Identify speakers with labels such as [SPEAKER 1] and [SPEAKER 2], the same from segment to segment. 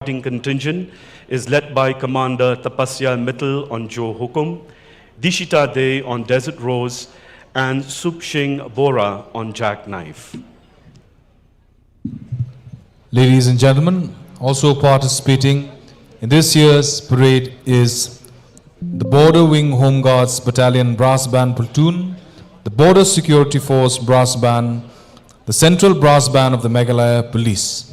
[SPEAKER 1] fighting contingent is led by Commander Tapasya Mittal on Jo Hukum, Dishita Dey on Desert Rose, and Supshing Bora on Jackknife.
[SPEAKER 2] Ladies and gentlemen, also participating in this year's parade is the Border Wing Home Guards Battalion Brass Band Platoon, the Border Security Force Brass Band, the Central Brass Band of the Meghalaya Police.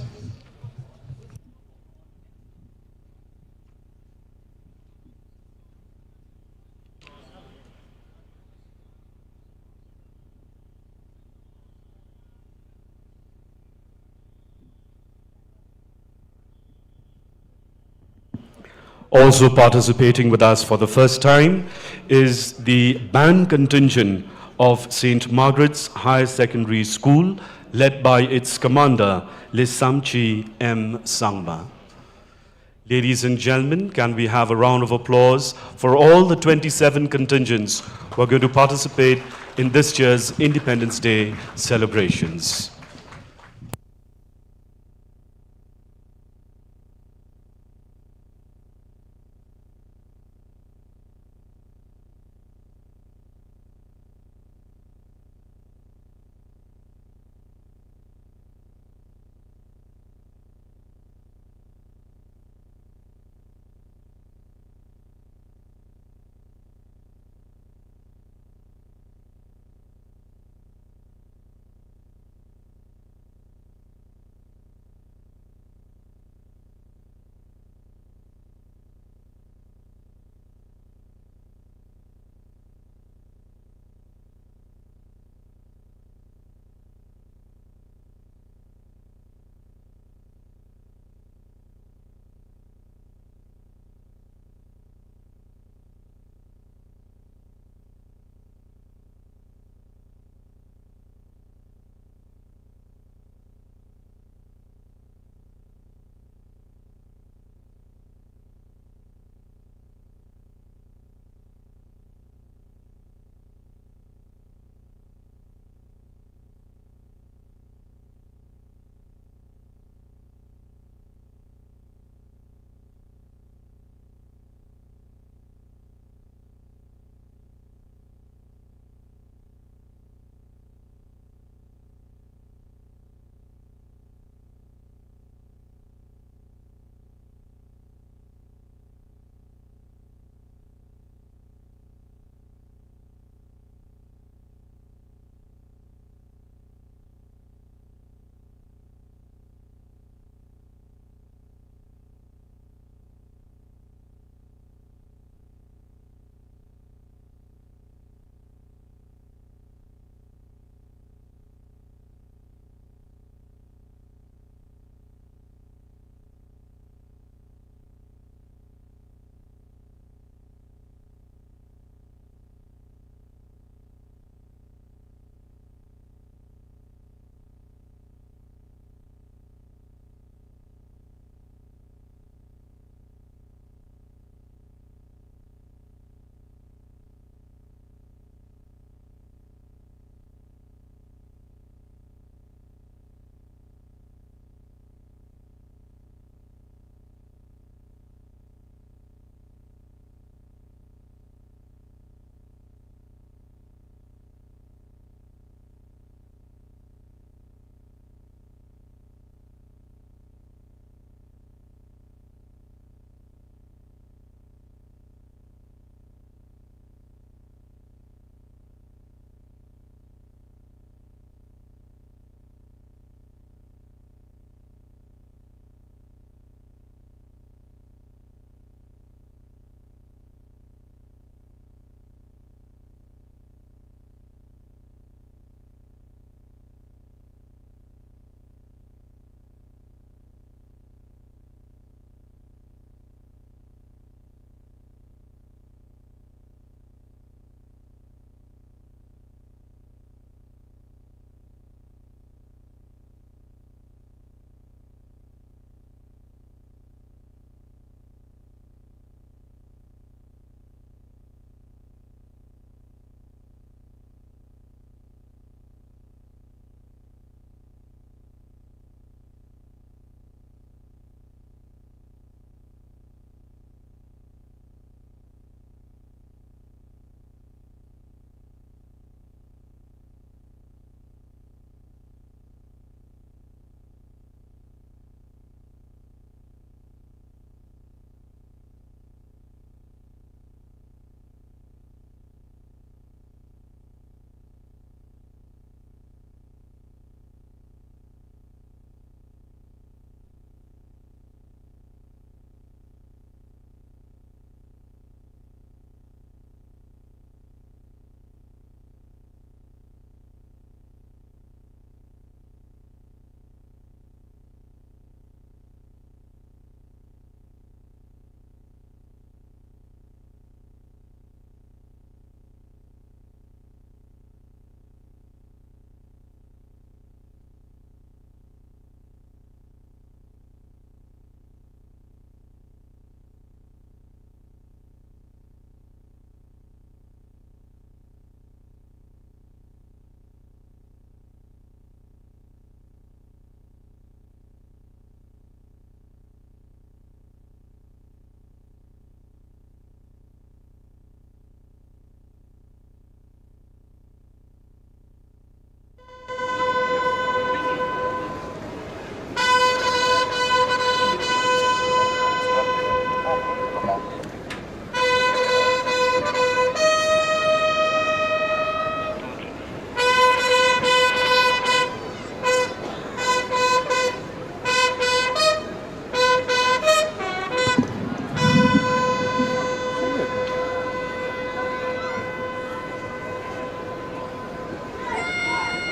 [SPEAKER 1] Also participating with us for the first time is the band contingent of St. Margaret's Higher Secondary School, led by its commander, Lisamchi M. Sangma. Ladies and gentlemen, can we have a round of applause for all the 27 contingents who are going to participate in this year's Independence Day celebrations.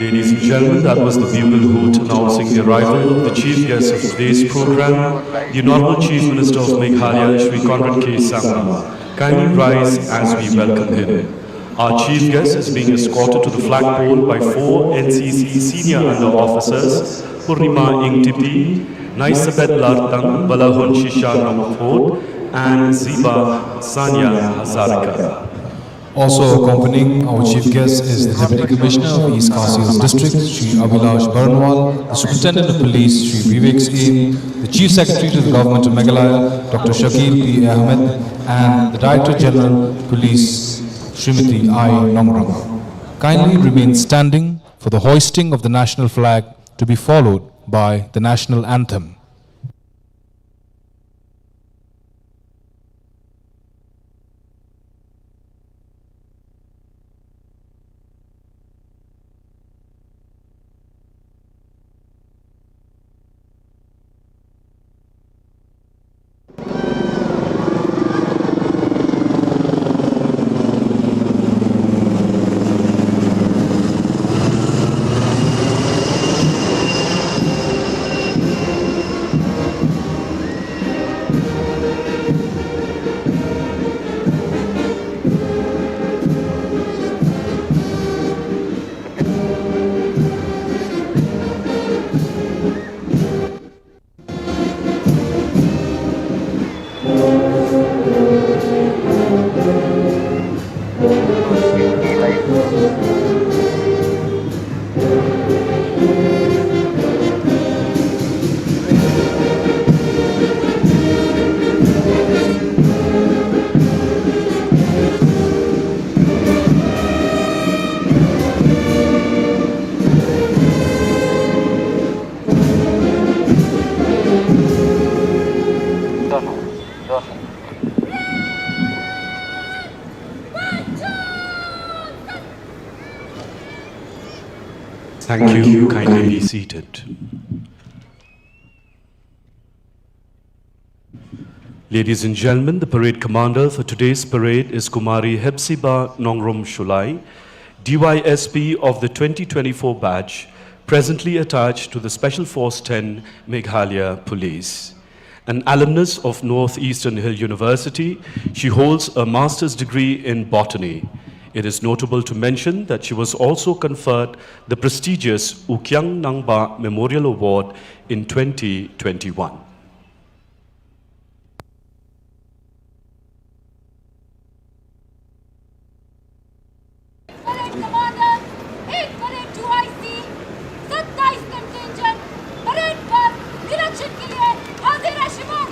[SPEAKER 1] Ladies and gentlemen, that was the bugle hoot announcing the arrival of the chief guest of today's program, the Honorable Chief Minister of Meghalaya, Shri Conrad K. Sangma. Kindly rise as we welcome him. Our chief guest is being escorted to the flagpole by four NCC senior under officers, Purnima Ingtipi, Naisabet Lartang, Balahun Shisha Nomphod, and Ziba Sanya Hazarika.
[SPEAKER 2] Also accompanying our chief guest is the Deputy Commissioner of East Khasias District, Shri Abhilash Baranwal, the Superintendent of Police, Shri Vivek A, the Chief Secretary to the Government of Meghalaya, Dr. Shakil P. Ahmed, and the Director General Police, Srimati I. Nongram. Kindly remain standing for the hoisting of the national flag to be followed by the national anthem.
[SPEAKER 1] Thank you. Kindly be seated. Ladies and gentlemen, the parade commander for today's parade is Kumari Hepzibah Nongrom Shulai, DYSP of the 2024 batch, presently attached to the Special Force 10 Meghalaya Police. An alumnus of Northeastern Hill University, she holds a master's degree in botany. It is notable to mention that she was also conferred the prestigious Ukyang Nangba Memorial Award in 2021.
[SPEAKER 3] Parade Commander, 8 Parade 2IC, 27 contingent, parade पर निरीक्षण के लिए हाजिर है Shivam.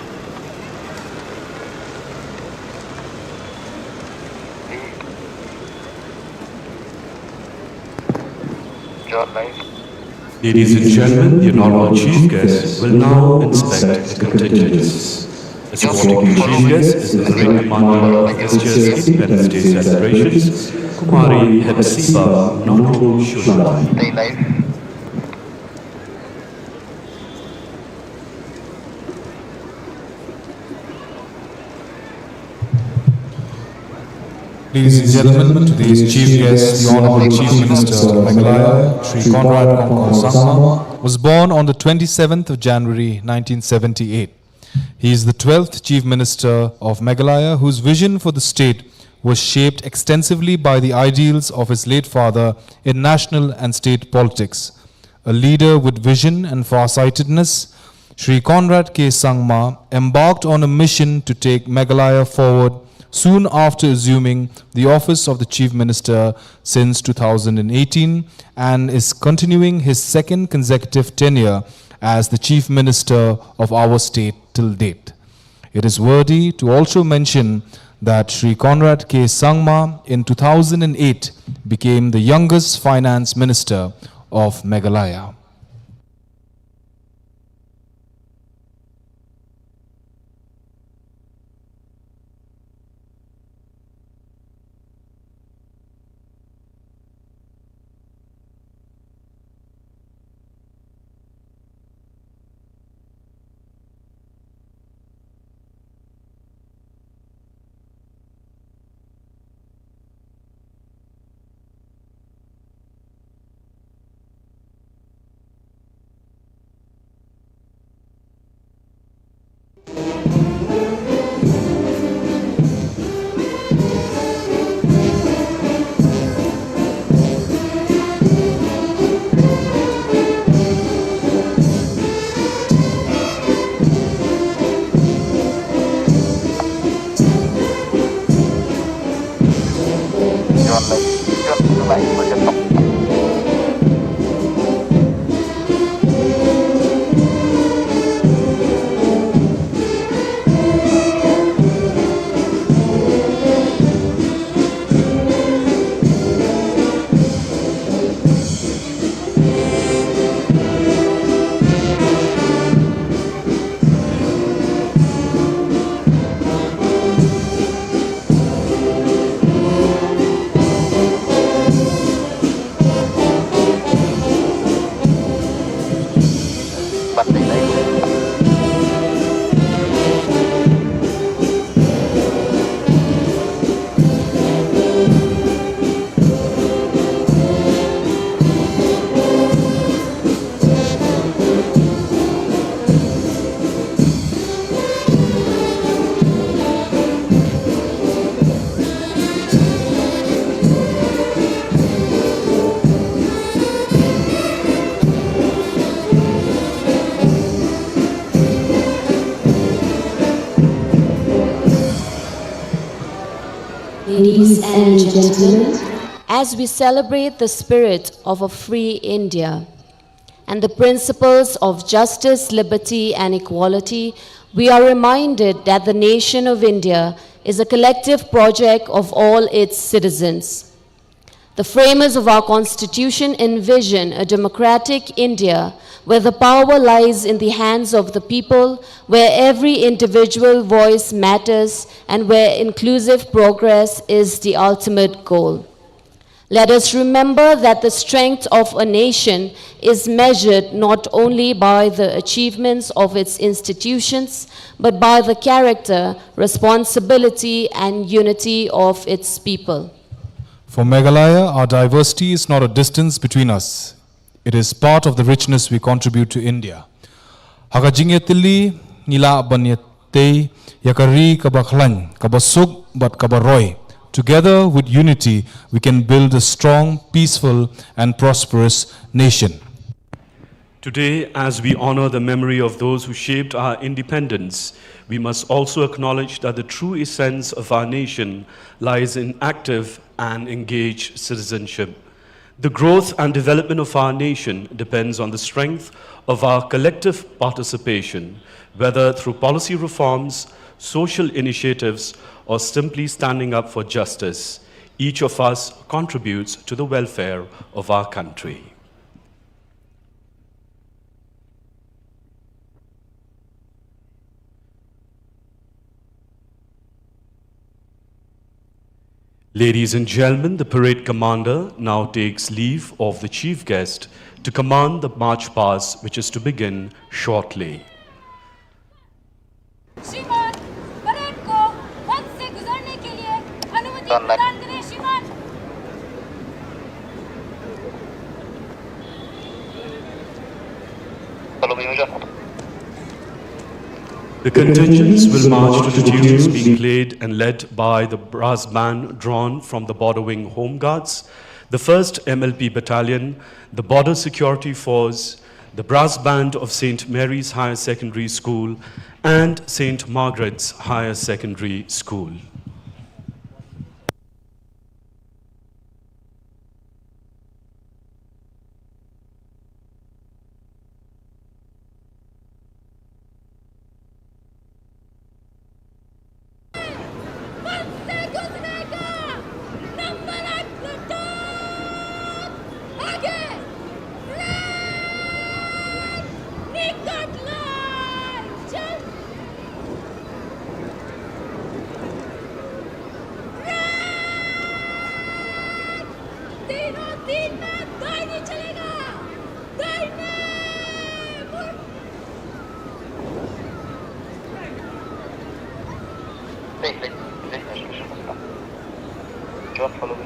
[SPEAKER 1] Ladies and gentlemen, the Honorable Chief Guest will now inspect the contingents. Escorting the Chief Guest is the Parade Commander of this year's Independence Day celebrations, Kumari Hepzibah Nongrom Shulai.
[SPEAKER 2] Ladies and gentlemen, today's chief guest, the Honorable Chief Minister of Meghalaya, Shri Conrad K. Sangma, was born on the 27th of January 1978. He is the 12th Chief Minister of Meghalaya, whose vision for the state was shaped extensively by the ideals of his late father in national and state politics. A leader with vision and farsightedness, Shri Conrad K. Sangma embarked on a mission to take Meghalaya forward soon after assuming the office of the Chief Minister since 2018 and is continuing his second consecutive tenure as the Chief Minister of our state till date. It is worthy to also mention that Shri Conrad K. Sangma in 2008 became the youngest Finance Minister of Meghalaya.
[SPEAKER 4] Ladies and gentlemen,
[SPEAKER 3] As we celebrate the spirit of a free India and the principles of justice, liberty, and equality, we are reminded that the nation of India is a collective project of all its citizens. The framers of our Constitution envision a democratic India where the power lies in the hands of the people, where every individual voice matters, and where inclusive progress is the ultimate goal. Let us remember that the strength of a nation is measured not only by the achievements of its institutions, but by the character, responsibility, and unity of its people.
[SPEAKER 2] For Meghalaya, our diversity is not a distance between us. It is part of the richness we contribute to India. Hakajingetili nila banyate yakari kabaklan kabasuk but kabaroy. Together with unity, we can build a strong, peaceful, and prosperous nation.
[SPEAKER 1] Today, as we honor the memory of those who shaped our independence, we must also acknowledge that the true essence of our nation lies in active and engaged citizenship. The growth and development of our nation depends on the strength of our collective participation, whether through policy reforms, social initiatives, or simply standing up for justice. Each of us contributes to the welfare of our country. Ladies and gentlemen, the parade commander now takes leave of the chief guest to command the march past, which is to begin shortly.
[SPEAKER 3] श्रीमान, parade को वक्त से गुजरने के लिए अनुमति प्रदान करें श्रीमान।
[SPEAKER 1] The contingents will march to the tunes being played and led by the brass band drawn from the Border Wing Home Guards, the 1st MLP Battalion, the Border Security Force, the brass band of St. Mary's Higher Secondary School, and St. Margaret's Higher Secondary School.
[SPEAKER 5] John, follow me.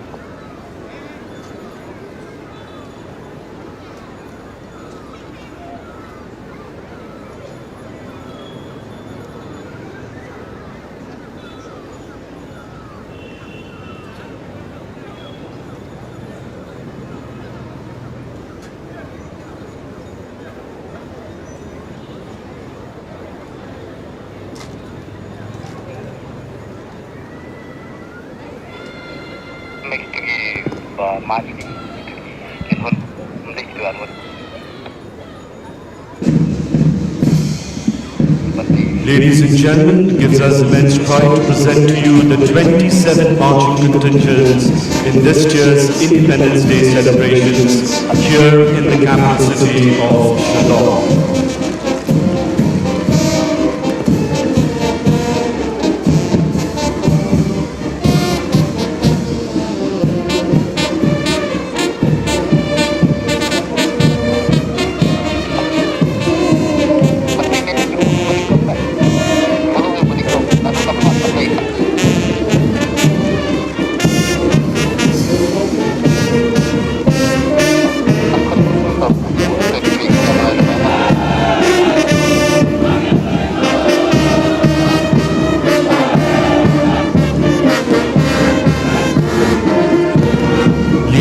[SPEAKER 1] Ladies and gentlemen, it gives us immense pride to present to you the 27 marching contingents in this year's Independence Day celebrations here in the capital city of Shillong.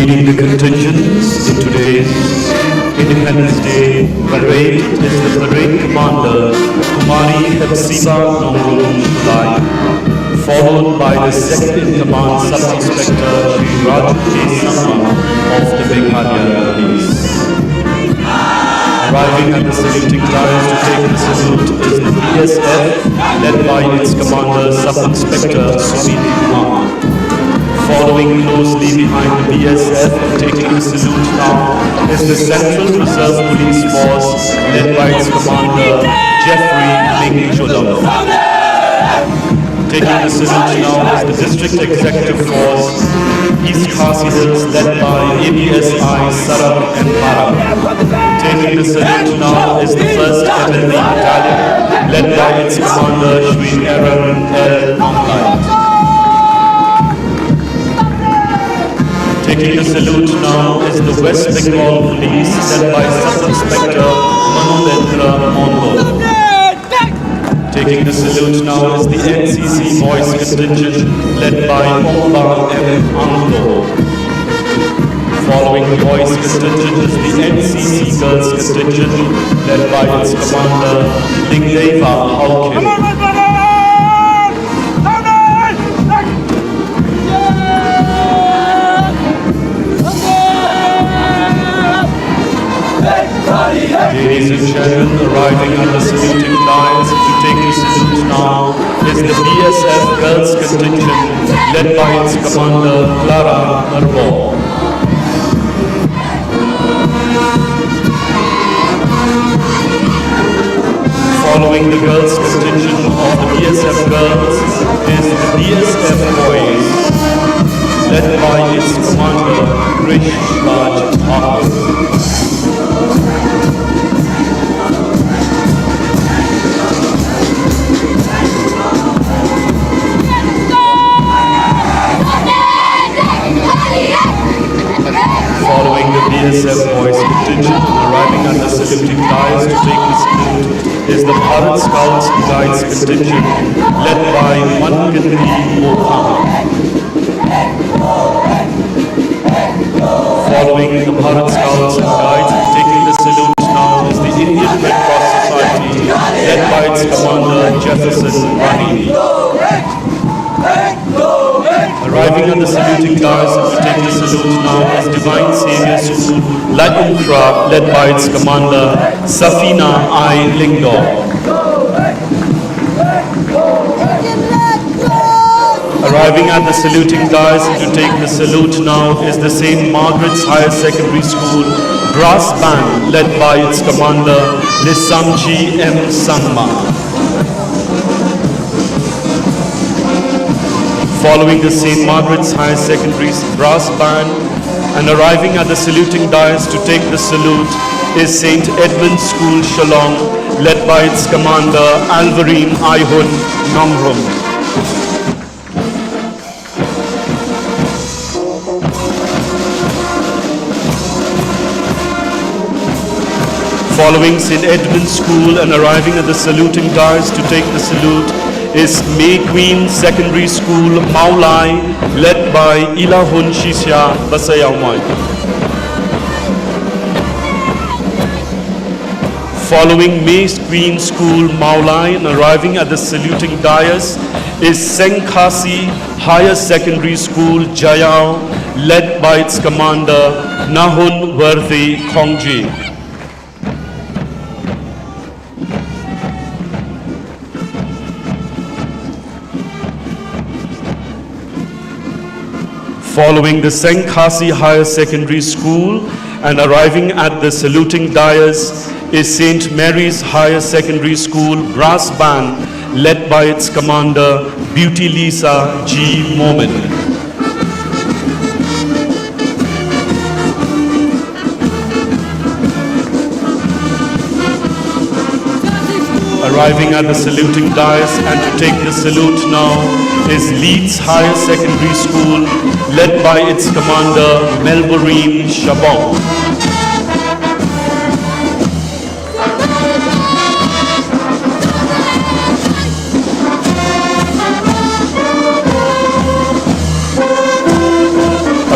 [SPEAKER 1] Leading the contingents in today's Independence Day parade is the parade commander, Kumari Hepsiba Nongolung Lai, followed by the second-in-command Sub-Inspector Shri Raju K. Samma of the Meghalaya Police. Arriving at the saluting dais to take the salute is the BSF, led by its commander Sub-Inspector Sumit Kumar. Following closely behind the BSF and taking the salute now is the Central Reserve Police Force, led by its commander Jeffrey Ling Shillong. Taking the salute now is the District Executive Force, East Khasi Hills, led by ABSI, Sarak and Parak. Taking the salute now is the 1st MLD Battalion, led by its commander Shri Aaron L. Monglai. Taking the salute now is the West Bengal Police, led by Sub-Inspector Manolendra Mondo. Taking the salute now is the NCC Boys Contingent, led by Omba M. Anglo. Following the Boys Contingent is the NCC Girls Contingent, led by its commander Lingdeva Haukin. Ladies and gentlemen, arriving at the saluting lines to take the salute now is the BSF Girls Contingent, led by its commander Clara Narbo. Following the girls contingent of the BSF girls is the BSF boys, led by its commander Krish Raj Thakur. Following the BSF boys contingent arriving at the saluting dais to take the salute is the Bharat Scouts and Guides contingent, led by Mankandi Mokham. Following the Bharat Scouts and Guides and taking the salute now is the Indian Red Cross Society, led by its commander Jefferson Rani. Arriving at the saluting dais to take the salute now is Divine Saviour School, Lakunkra, led by its commander Safina I. Lingdor. Arriving at the saluting dais to take the salute now is the St. Margaret's Higher Secondary School Brass Band, led by its commander Lisamji M. Sangma. Following the St. Margaret's Higher Secondary Brass Band and arriving at the saluting dais to take the salute is St. Edmund's School, Shillong, led by its commander Alvarine Ihun Nongrum. Following St. Edmund's School and arriving at the saluting dais to take the salute is May Queen Secondary School, Maulai, led by Ilahun Shisha Basayawai. Following May Queen School, Maulai, and arriving at the saluting dais is Sengkhasi Higher Secondary School, Jayao, led by its commander Nahun Worthy Kongji. Following the Sengkhasi Higher Secondary School and arriving at the saluting dais is St. Mary's Higher Secondary School Brass Band, led by its commander Beauty Lisa G. Momin. Arriving at the saluting dais and to take the salute now is Leeds Higher Secondary School, led by its commander Melbourne Shabong.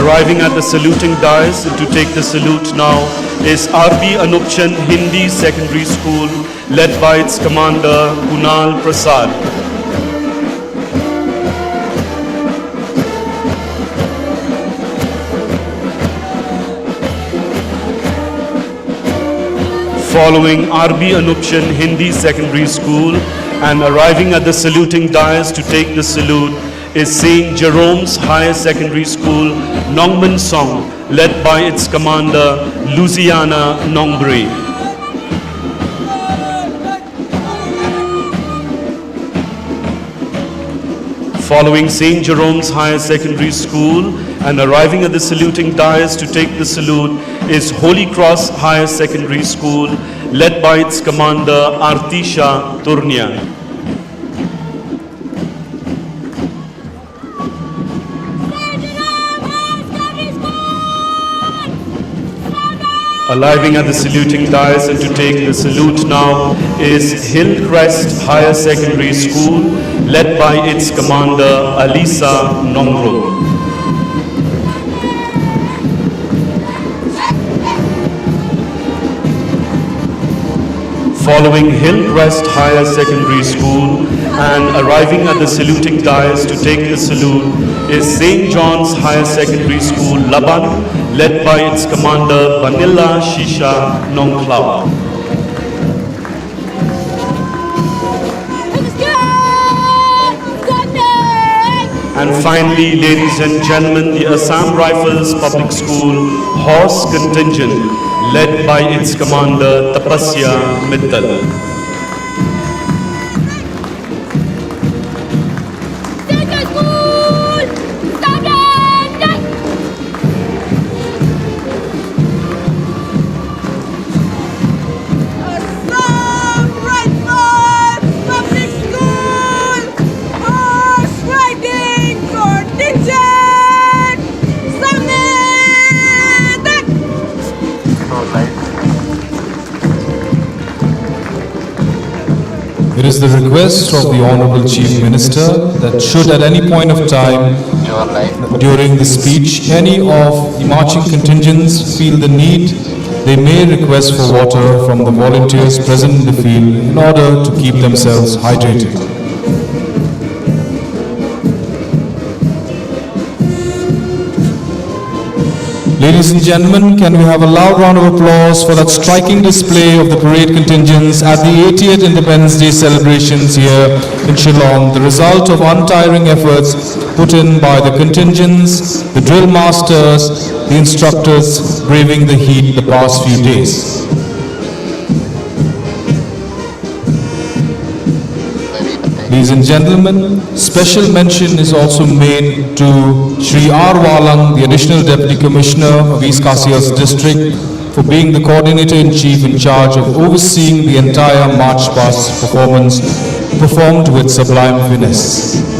[SPEAKER 1] Arriving at the saluting dais to take the salute now is R.B. Anupchand Hindi Secondary School, led by its commander Kunal Prasad. following RB Anupshan Hindi Secondary School, and arriving at the saluting dais to take the salute is St. Jerome's Higher Secondary School, Nongman Song, led by its commander, Luciana Nongbre. Following St. Jerome's Higher Secondary School and arriving at the saluting dais to take the salute is Holy Cross Higher Secondary School, led by its commander, Artisha Turnia. Arriving at the saluting dais and to take the salute now is Hillcrest Higher Secondary School, led by its commander, Alisa Nongro. Following Hillcrest Higher Secondary School and arriving at the saluting dais to take the salute is St. John's Higher Secondary School, Laban, led by its commander, Vanilla Shisha Nongklao. And finally, ladies and gentlemen, the Assam Rifles Public School Horse Contingent, led by its commander, Tapasya Mittal.
[SPEAKER 2] It is the request of the Honorable Chief Minister that should at any point of time during the speech any of the marching contingents feel the need, they may request for water from the volunteers present in the field in order to keep themselves hydrated. Ladies and gentlemen, can we have a loud round of applause for that striking display of the parade contingents at the 80th Independence Day celebrations here in Shillong, the result of untiring efforts put in by the contingents, the drill masters, the instructors braving the heat the past few days. Ladies and gentlemen, special mention is also made to Shri R. Walang, the Additional Deputy Commissioner of East Kasias District, for being the Coordinator-in-Chief in charge of overseeing the entire March Past performance performed with sublime finesse.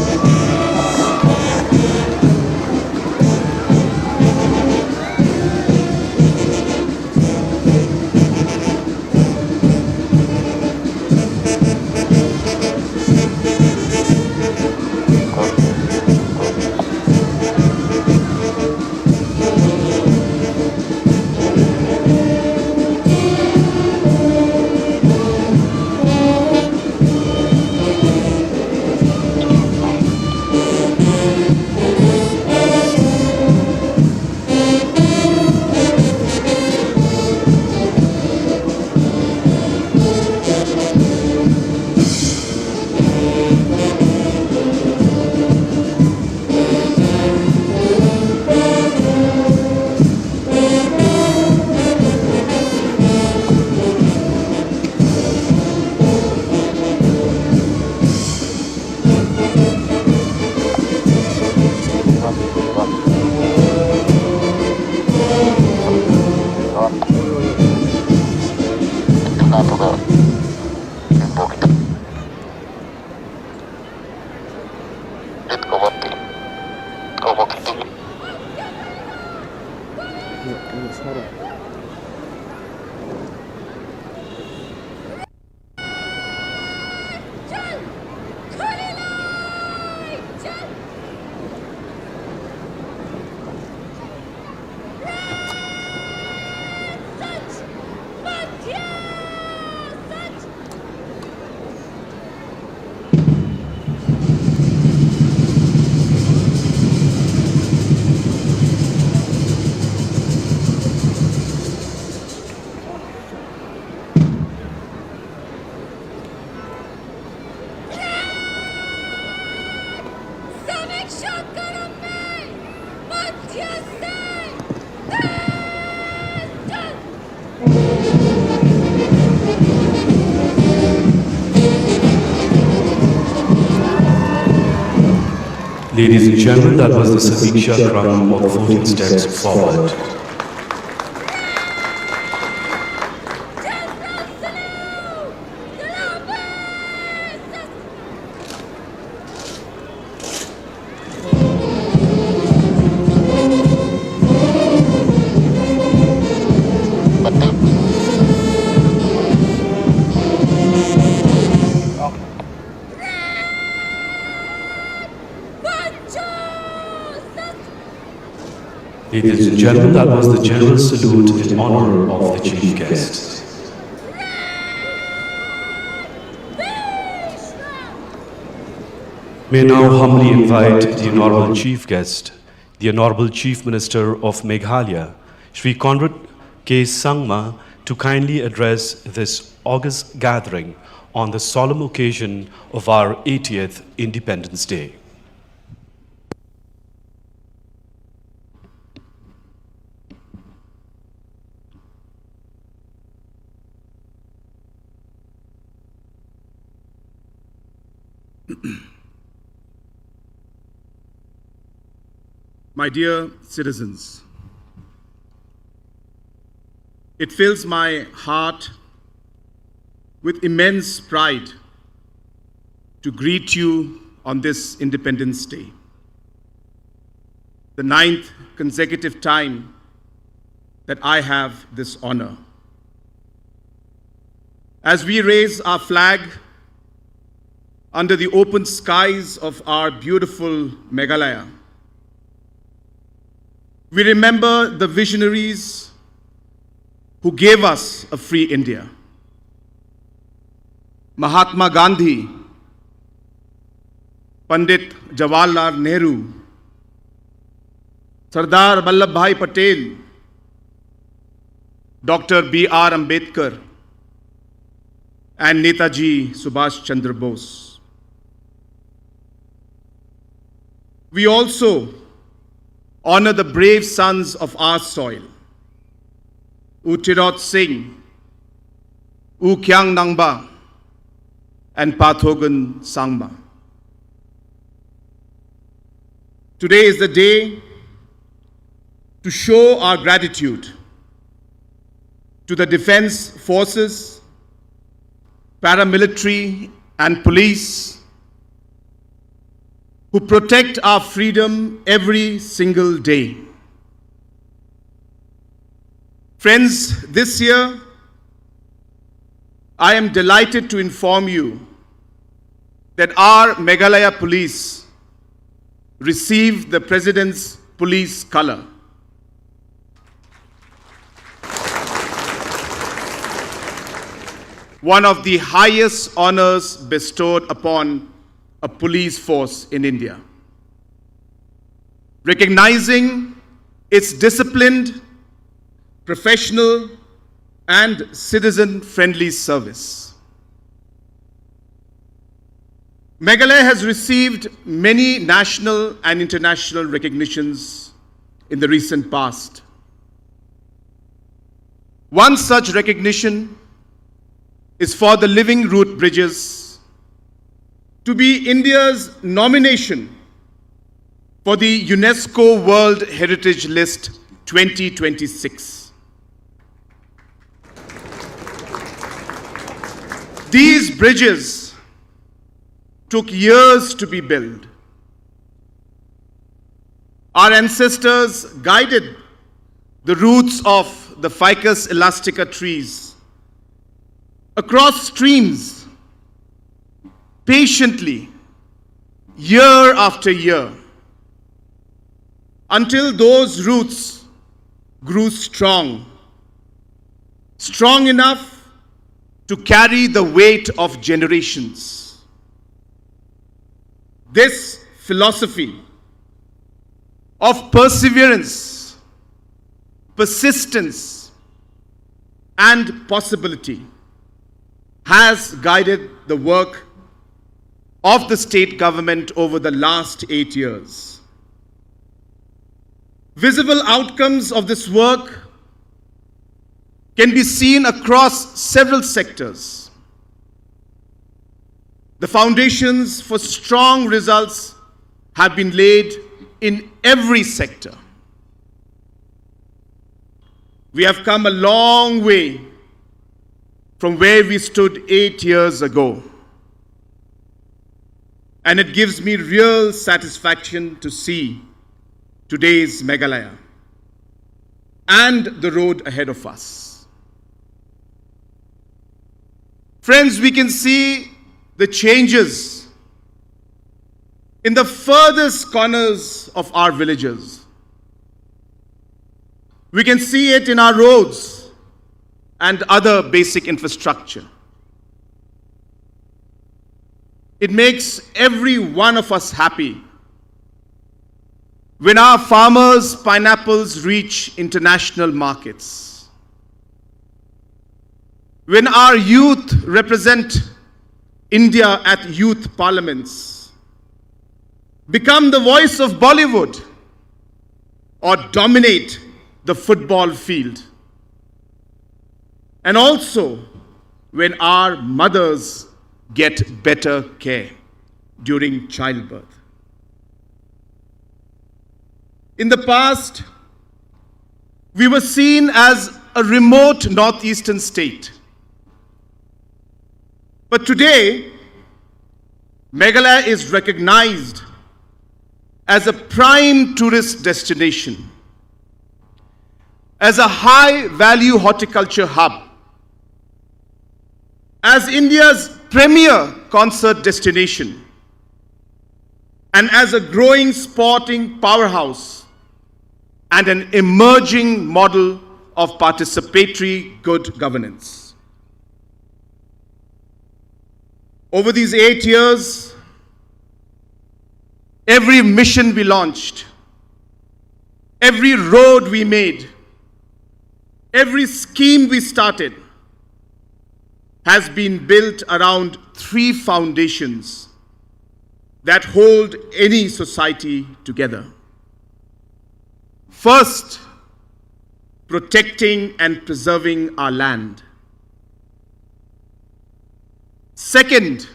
[SPEAKER 1] Ladies and gentlemen, that was the Samiksha Kram of 14 steps forward. Ladies and gentlemen, that was the general salute in honor of the chief guest. May now humbly invite the honorable chief guest, the honorable chief minister of Meghalaya, Shri Conrad K. Sangma, to kindly address this august gathering on the solemn occasion of our 80th Independence Day.
[SPEAKER 6] My dear citizens, it fills my heart with immense pride to greet you on this Independence Day, the 9th consecutive time that I have this honor. As we raise our flag under the open skies of our beautiful Meghalaya, we remember the visionaries who gave us a free India. Mahatma Gandhi, Pandit Jawaharlal Nehru, Sardar Vallabhbhai Patel, Dr. B.R. Ambedkar, and Netaji Subhash Chandra Bose. We also honor the brave sons of our soil, U Tirot Singh, U Kyang Nangba, and Pathogan Sangma. Today is the day to show our gratitude to the defense forces, paramilitary and police who protect our freedom every single day. Friends, this year, I am delighted to inform you that our Meghalaya police received the President's Police Colour. One of the highest honors bestowed upon a police force in India, recognizing its disciplined, professional, and citizen-friendly service. Meghalaya has received many national and international recognitions in the recent past. One such recognition is for the Living Root Bridges to be India's nomination for the UNESCO World Heritage List 2026. These bridges took years to be built. Our ancestors guided the roots of the Ficus elastica trees across streams patiently, year after year, until those roots grew strong, strong enough to carry the weight of generations. This philosophy of perseverance, persistence, and possibility has guided the work of the state government over the last 8 years. Visible outcomes of this work can be seen across several sectors. The foundations for strong results have been laid in every sector. We have come a long way from where we stood 8 years ago. And it gives me real satisfaction to see today's Meghalaya and the road ahead of us. Friends, we can see the changes in the furthest corners of our villages. We can see it in our roads and other basic infrastructure. It makes every one of us happy when our farmers' pineapples reach international markets, when our youth represent India at youth parliaments, become the voice of Bollywood, or dominate the football field, and also when our mothers get better care during childbirth. In the past, we were seen as a remote northeastern state. But today, Meghalaya is recognized as a prime tourist destination, as a high-value horticulture hub, as India's premier concert destination, and as a growing sporting powerhouse and an emerging model of participatory good governance. Over these 8 years, every mission we launched, every road we made, every scheme we started has been built around 3 foundations that hold any society together. First, protecting and preserving our land. Second,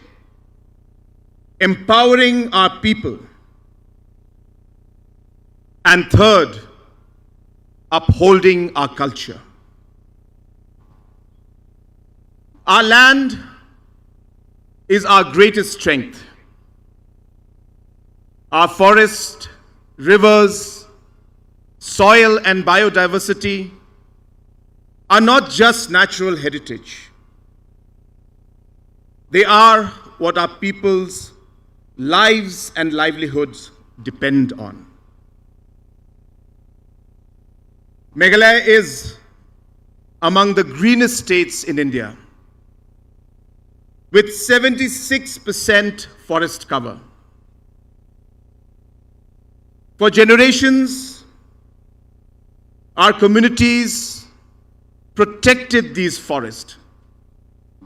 [SPEAKER 6] empowering our people. And third, upholding our culture. Our land is our greatest strength. Our forest, rivers, soil and biodiversity are not just natural heritage. They are what our people's lives and livelihoods depend on. Meghalaya is among the greenest states in India, with 76% forest cover. For generations, our communities protected these forests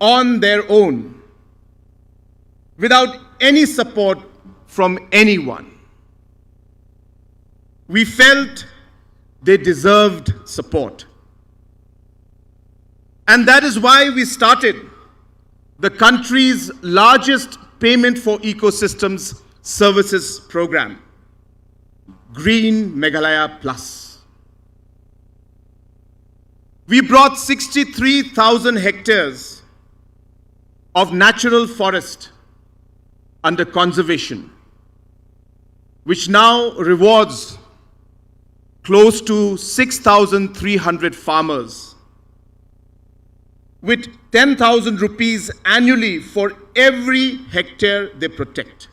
[SPEAKER 6] on their own, without any support from anyone. We felt they deserved support. And that is why we started the country's largest payment for ecosystems services program, Green Meghalaya Plus. We brought 63,000 hectares of natural forest under conservation, which now rewards close to 6,300 farmers with 10,000 rupees annually for every hectare they protect.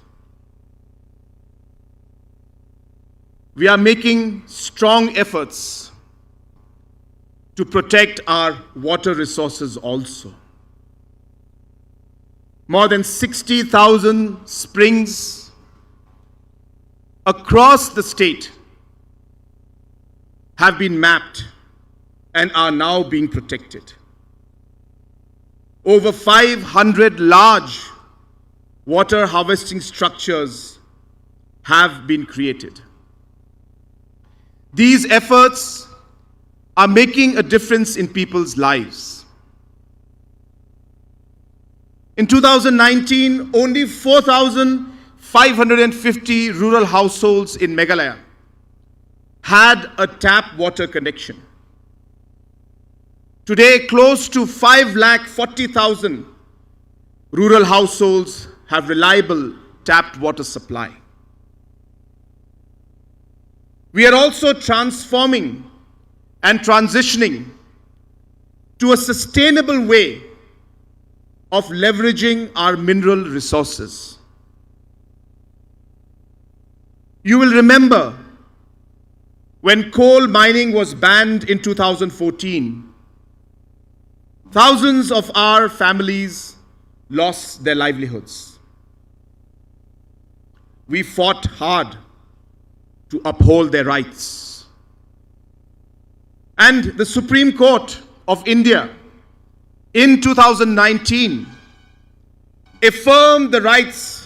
[SPEAKER 6] We are making strong efforts to protect our water resources also. More than 60,000 springs across the state have been mapped and are now being protected. Over 500 large water harvesting structures have been created. These efforts are making a difference in people's lives. In 2019, only 4,500 550 rural households in Meghalaya had a tap water connection. Today, close to 5,40,000 rural households have reliable tapped water supply. We are also transforming and transitioning to a sustainable way of leveraging our mineral resources. You will remember when coal mining was banned in 2014, thousands of our families lost their livelihoods. We fought hard to uphold their rights. And the Supreme Court of India in 2019 affirmed the rights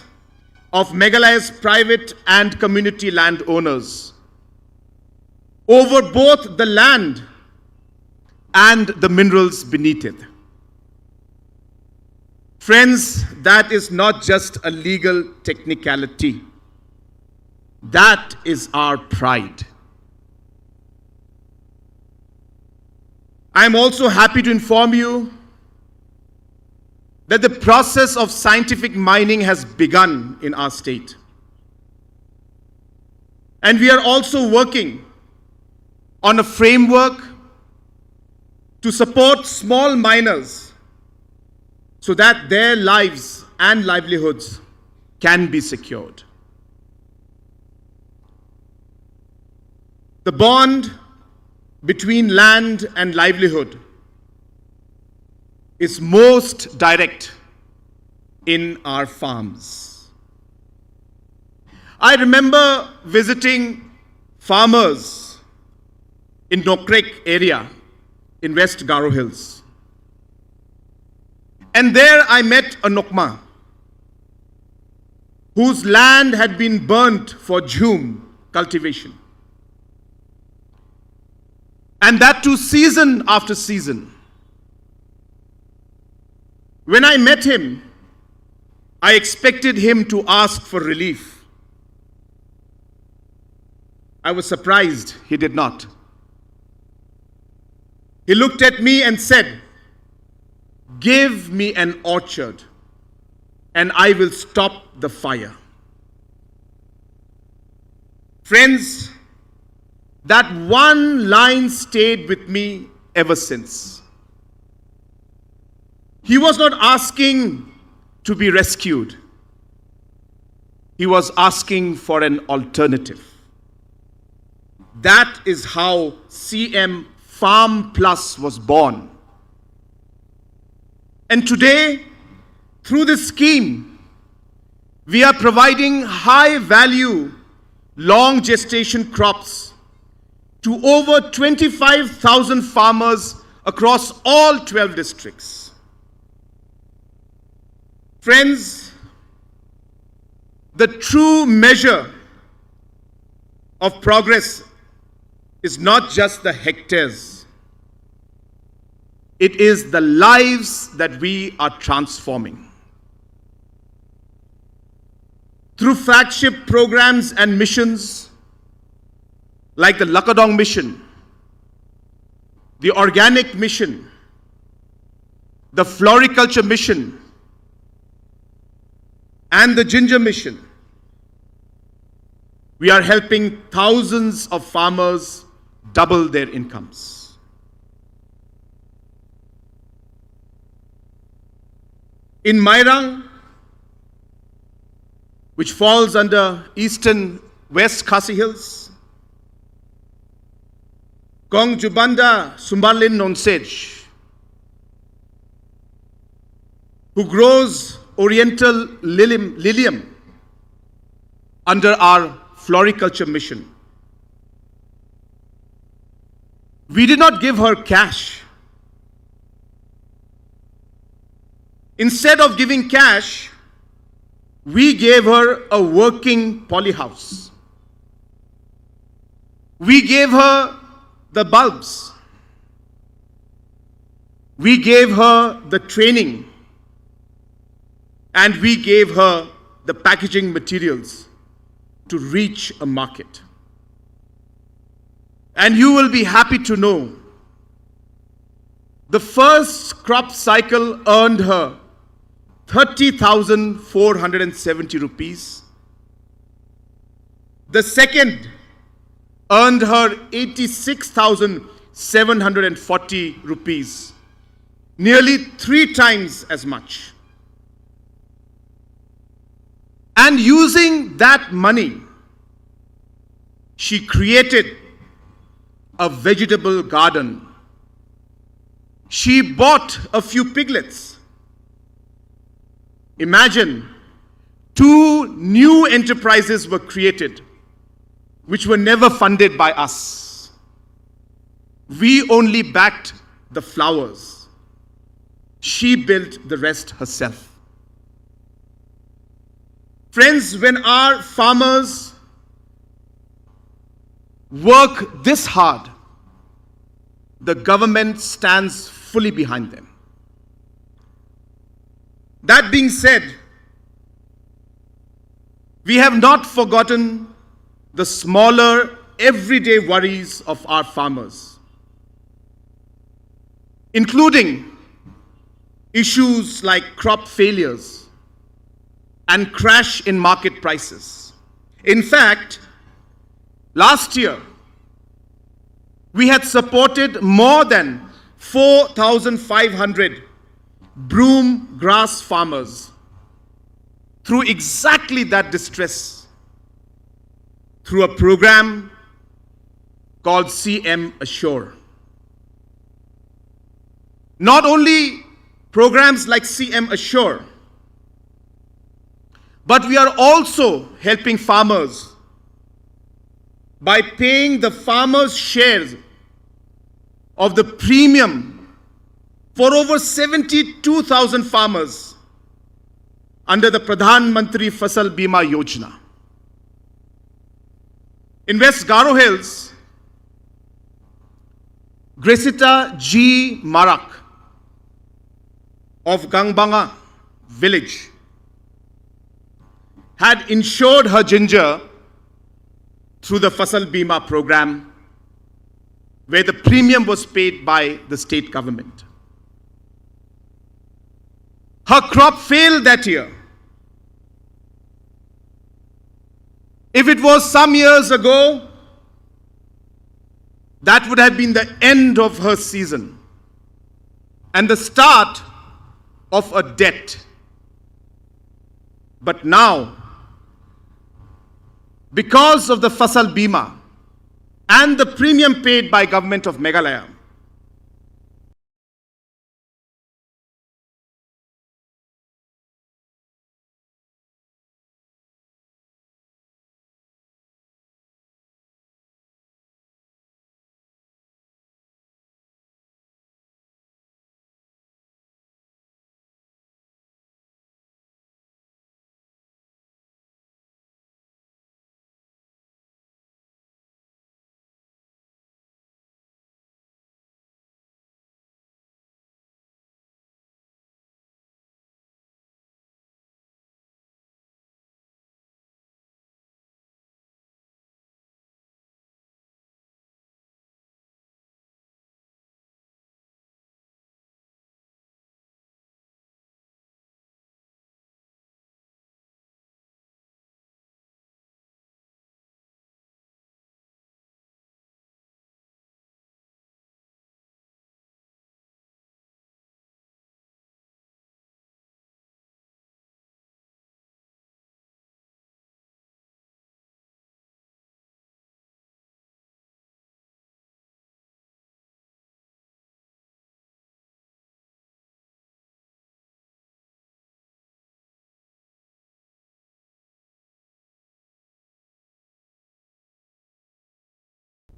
[SPEAKER 6] of Meghalaya's private and community landowners over both the land and the minerals beneath it. Friends, that is not just a legal technicality. That is our pride. I am also happy to inform you that the process of scientific mining has begun in our state. And we are also working on a framework to support small miners so that their lives and livelihoods can be secured. The bond between land and livelihood is most direct in our farms. I remember visiting farmers in Nokrek area in West Garo Hills. And there I met a Nokma whose land had been burnt for jhum cultivation. And that too season after season. When I met him, I expected him to ask for relief. I was surprised he did not. He looked at me and said, "Give me an orchard and I will stop the fire." Friends, that one line stayed with me ever since. He was not asking to be rescued. He was asking for an alternative. That is how CM Farm Plus was born. And today, through this scheme, we are providing high value, long gestation crops to over 25,000 farmers across all 12 districts. Friends, the true measure of progress is not just the hectares. It is the lives that we are transforming. Through flagship programs and missions like the Lakadong mission, the Organic mission, the Floriculture mission, and the Ginger mission, we are helping thousands of farmers double their incomes. In Mairang, which falls under eastern West Khasi Hills, Kong Jubanda Sumbalin Nonsej, who grows Oriental Lilium under our Floriculture mission. We did not give her cash. Instead of giving cash, we gave her a working polyhouse. We gave her the bulbs. We gave her the training. And we gave her the packaging materials to reach a market. And you will be happy to know the first crop cycle earned her 30,470 rupees. The second earned her 86,740 rupees, nearly 3 times as much. And using that money, she created a vegetable garden. She bought a few piglets. Imagine, 2 new enterprises were created, which were never funded by us. We only backed the flowers. She built the rest herself. Friends, when our farmers work this hard, the government stands fully behind them. That being said, we have not forgotten the smaller, everyday worries of our farmers, including issues like crop failures and crash in market prices. In fact, last year, we had supported more than 4,500 broom grass farmers through exactly that distress, through a program called CM Assure. Not only programs like CM Assure, but we are also helping farmers by paying the farmers' shares of the premium for over 72,000 farmers under the Pradhan Mantri Fasal Bima Yojana. In West Garo Hills, Gresita G. Marak of Gangbanga village had insured her ginger through the Fasal Bima program, where the premium was paid by the state government. Her crop failed that year. If it was some years ago, that would have been the end of her season and the start of a debt. But now, because of the Fasal Bima and the premium paid by government of Meghalaya,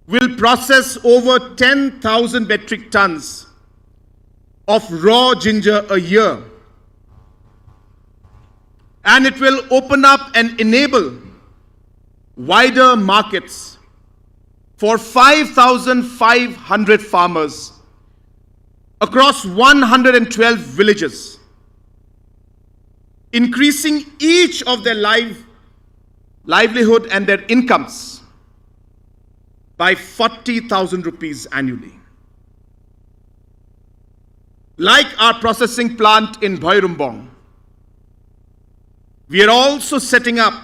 [SPEAKER 6] will process over 10,000 metric tons of raw ginger a year. And it will open up and enable wider markets for 5,500 farmers across 112 villages. increasing each of their livelihood and their incomes by 40,000 rupees annually. Like our processing plant in Bhoirumbong, we are also setting up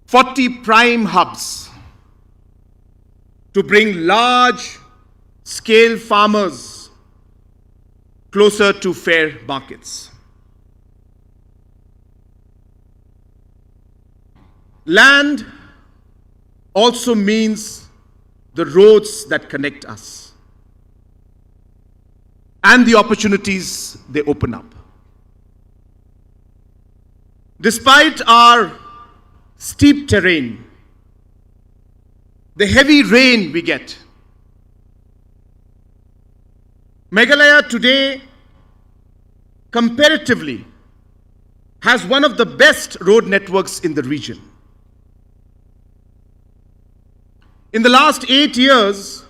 [SPEAKER 6] 40 prime hubs to bring large-scale farmers closer to fair markets. Land also means the roads that connect us and the opportunities they open up. Despite our steep terrain, the heavy rain we get, Meghalaya today, comparatively, has one of the best road networks in the region. In the last 8 years,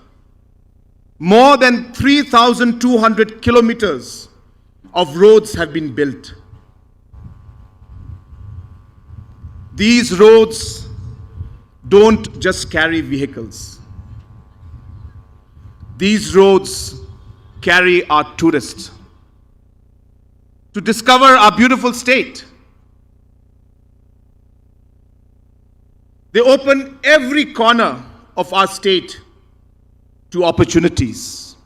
[SPEAKER 6] more than 3,200 kilometers of roads have been built. These roads don't just carry vehicles. These roads carry our tourists to discover our beautiful state. They open every corner of our state to opportunities.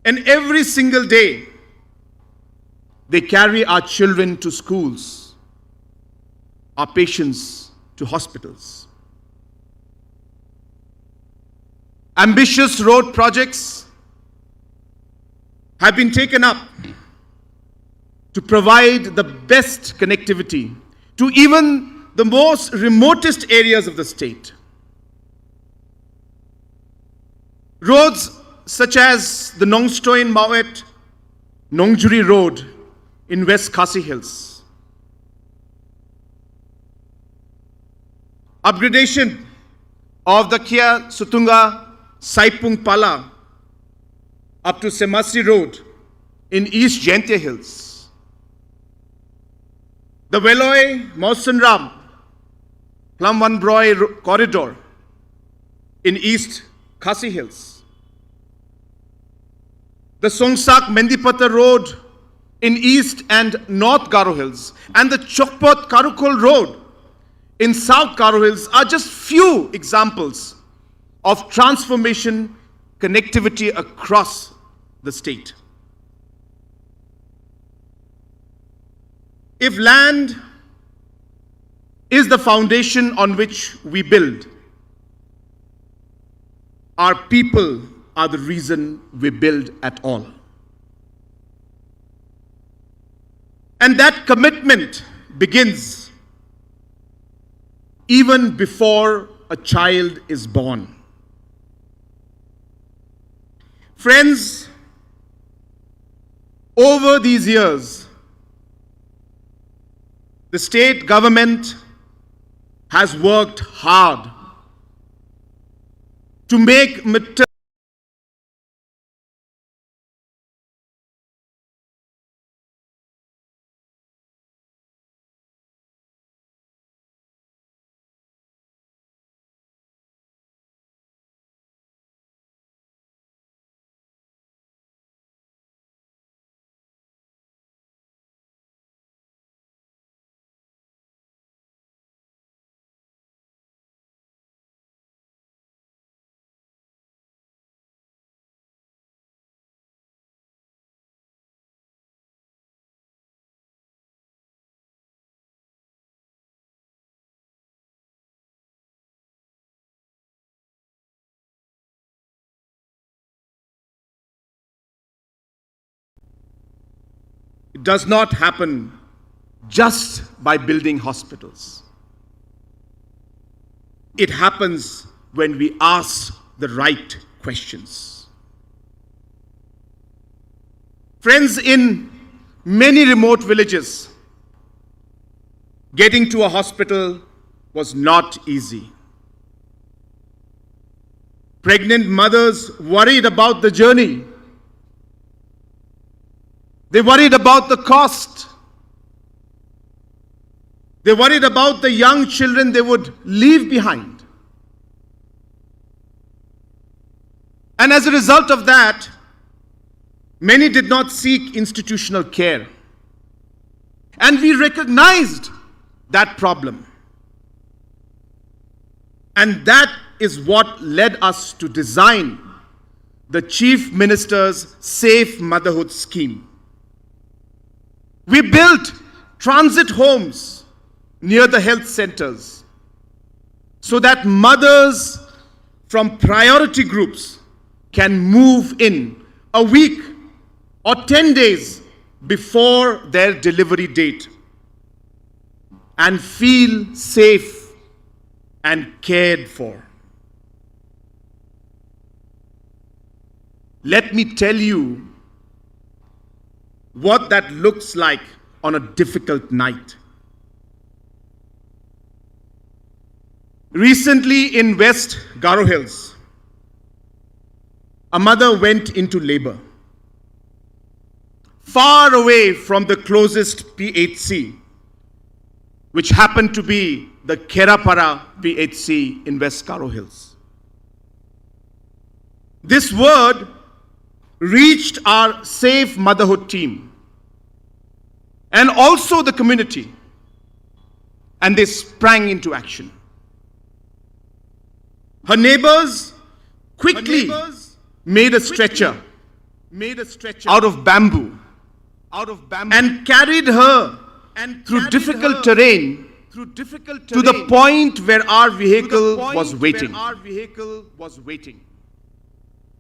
[SPEAKER 6] And every single day, they carry our children to schools, our patients to hospitals. Ambitious road projects have been taken up to provide the best connectivity to even the most remotest areas of the state. Roads such as the Nongstoin Mawet Nongjuri Road in West Khasi Hills. Upgradation of the Kia Sutunga Saipung Pala up to Semasi Road in East Jaintia Hills. The Veloy Mausanram Plumwanbroy Corridor in East Khasi Hills. The Songsak Mendipata Road in East and North Garo Hills and the Chokpot Karukol Road in South Garo Hills are just few examples of transformation connectivity across the state. If land is the foundation on which we build, our people are the reason we build at all. And that commitment begins even before a child is born. Friends, over these years, the state government has worked hard to make maternity does not happen just by building hospitals. It happens when we ask the right questions. Friends, in many remote villages, getting to a hospital was not easy. Pregnant mothers worried about the journey. They worried about the cost. They worried about the young children they would leave behind. And as a result of that, many did not seek institutional care. And we recognized that problem. And that is what led us to design the Chief Minister's Safe Motherhood Scheme. We built transit homes near the health centers so that mothers from priority groups can move in a week or 10 days before their delivery date and feel safe and cared for. Let me tell you what that looks like on a difficult night. Recently in West Garo Hills, a mother went into labor far away from the closest PHC, which happened to be the Kerapara PHC in West Garo Hills. This word reached our Safe Motherhood team and also the community, and they sprang into action. Her neighbors quickly made a stretcher out of bamboo and carried her through difficult terrain to the point where our vehicle was waiting.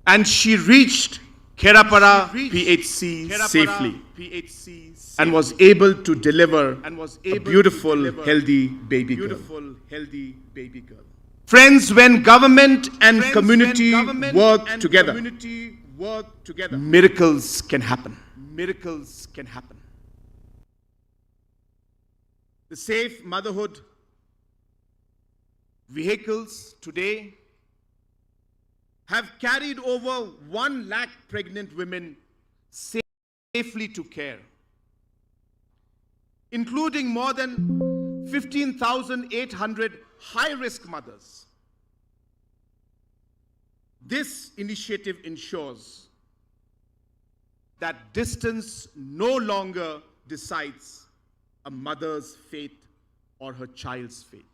[SPEAKER 6] And she reached Kerapara PHC safely and was able to deliver a beautiful, healthy baby girl. Friends, when government and community work together, miracles can happen. Miracles can happen. The Safe Motherhood vehicles today have carried over 1 lakh pregnant women safely to care, including more than 15,800 high-risk mothers. This initiative ensures that distance no longer decides a mother's fate or her child's fate.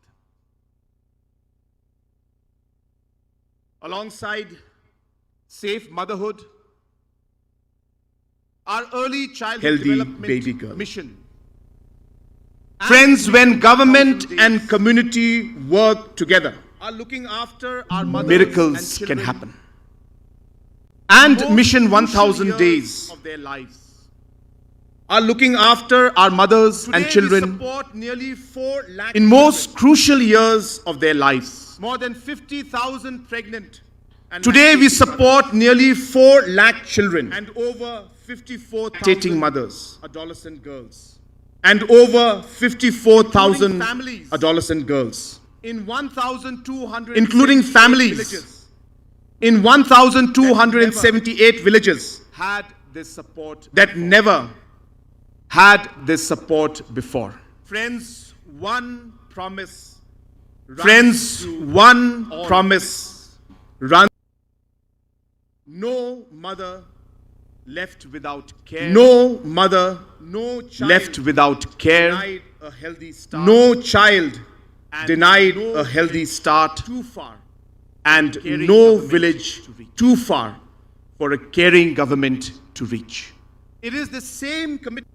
[SPEAKER 6] Alongside Safe Motherhood, our early childhood development mission. Friends, when government and community work together, are looking after our mothers, miracles can happen. And Mission 1000 Days of their lives are looking after our mothers and children in most crucial years of their lives. More than 50,000 pregnant. Today we support nearly 4 lakh children and over 54,000 mothers, adolescent girls, and over 54,000 adolescent girls, in 1,200, including families villages, in 1,278 villages had this support that never had this support before. Friends, one promise. Runs. No mother left without care. No mother, no child left without care. Denied a healthy start. No child denied a healthy start. Too far. And no village too far for a caring government to reach. It is the same commitment.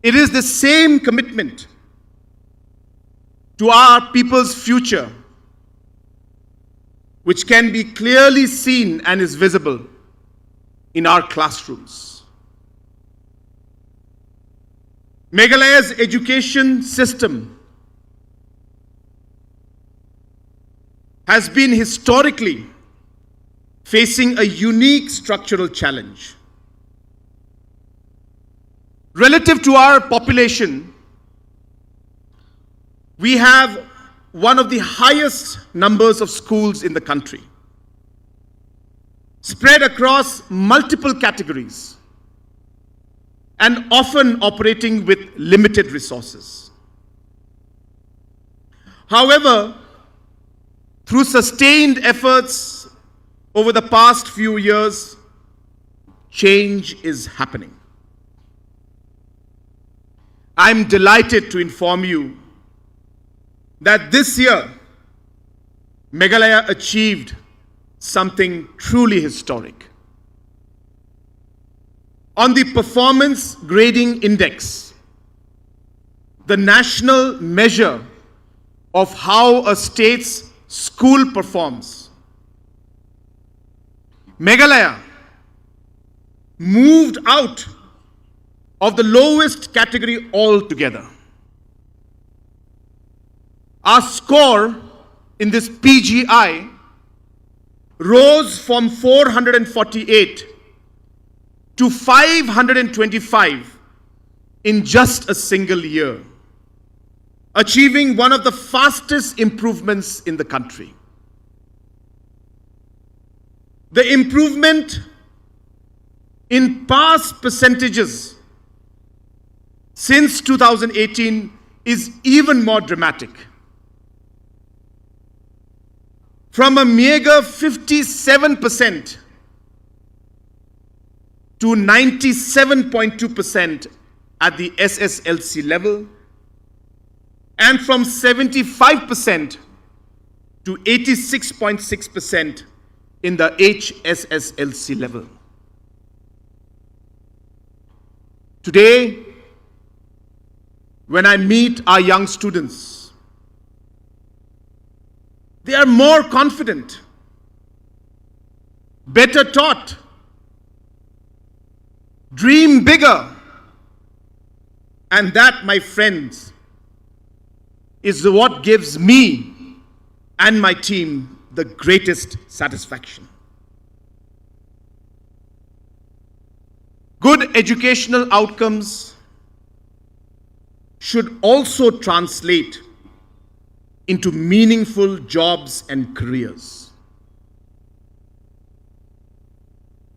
[SPEAKER 6] It is the same commitment to our people's future, which can be clearly seen and is visible in our classrooms. Meghalaya's education system has been historically facing a unique structural challenge. Relative to our population, we have one of the highest numbers of schools in the country, spread across multiple categories, and often operating with limited resources. However, through sustained efforts over the past few years, change is happening. I'm delighted to inform you that this year, Meghalaya achieved something truly historic. On the Performance Grading Index, the national measure of how a state's school performs, Meghalaya moved out of the lowest category altogether. Our score in this PGI rose from 448 to 525 in just a single year, achieving one of the fastest improvements in the country. The improvement in pass percentages since 2018 is even more dramatic. From a meager 57% to 97.2% at the SSLC level, and from 75% to 86.6% in the HSSLC level. Today, when I meet our young students, they are more confident, better taught, dream bigger, and that, my friends, is what gives me and my team the greatest satisfaction. Good educational outcomes should also translate into meaningful jobs and careers.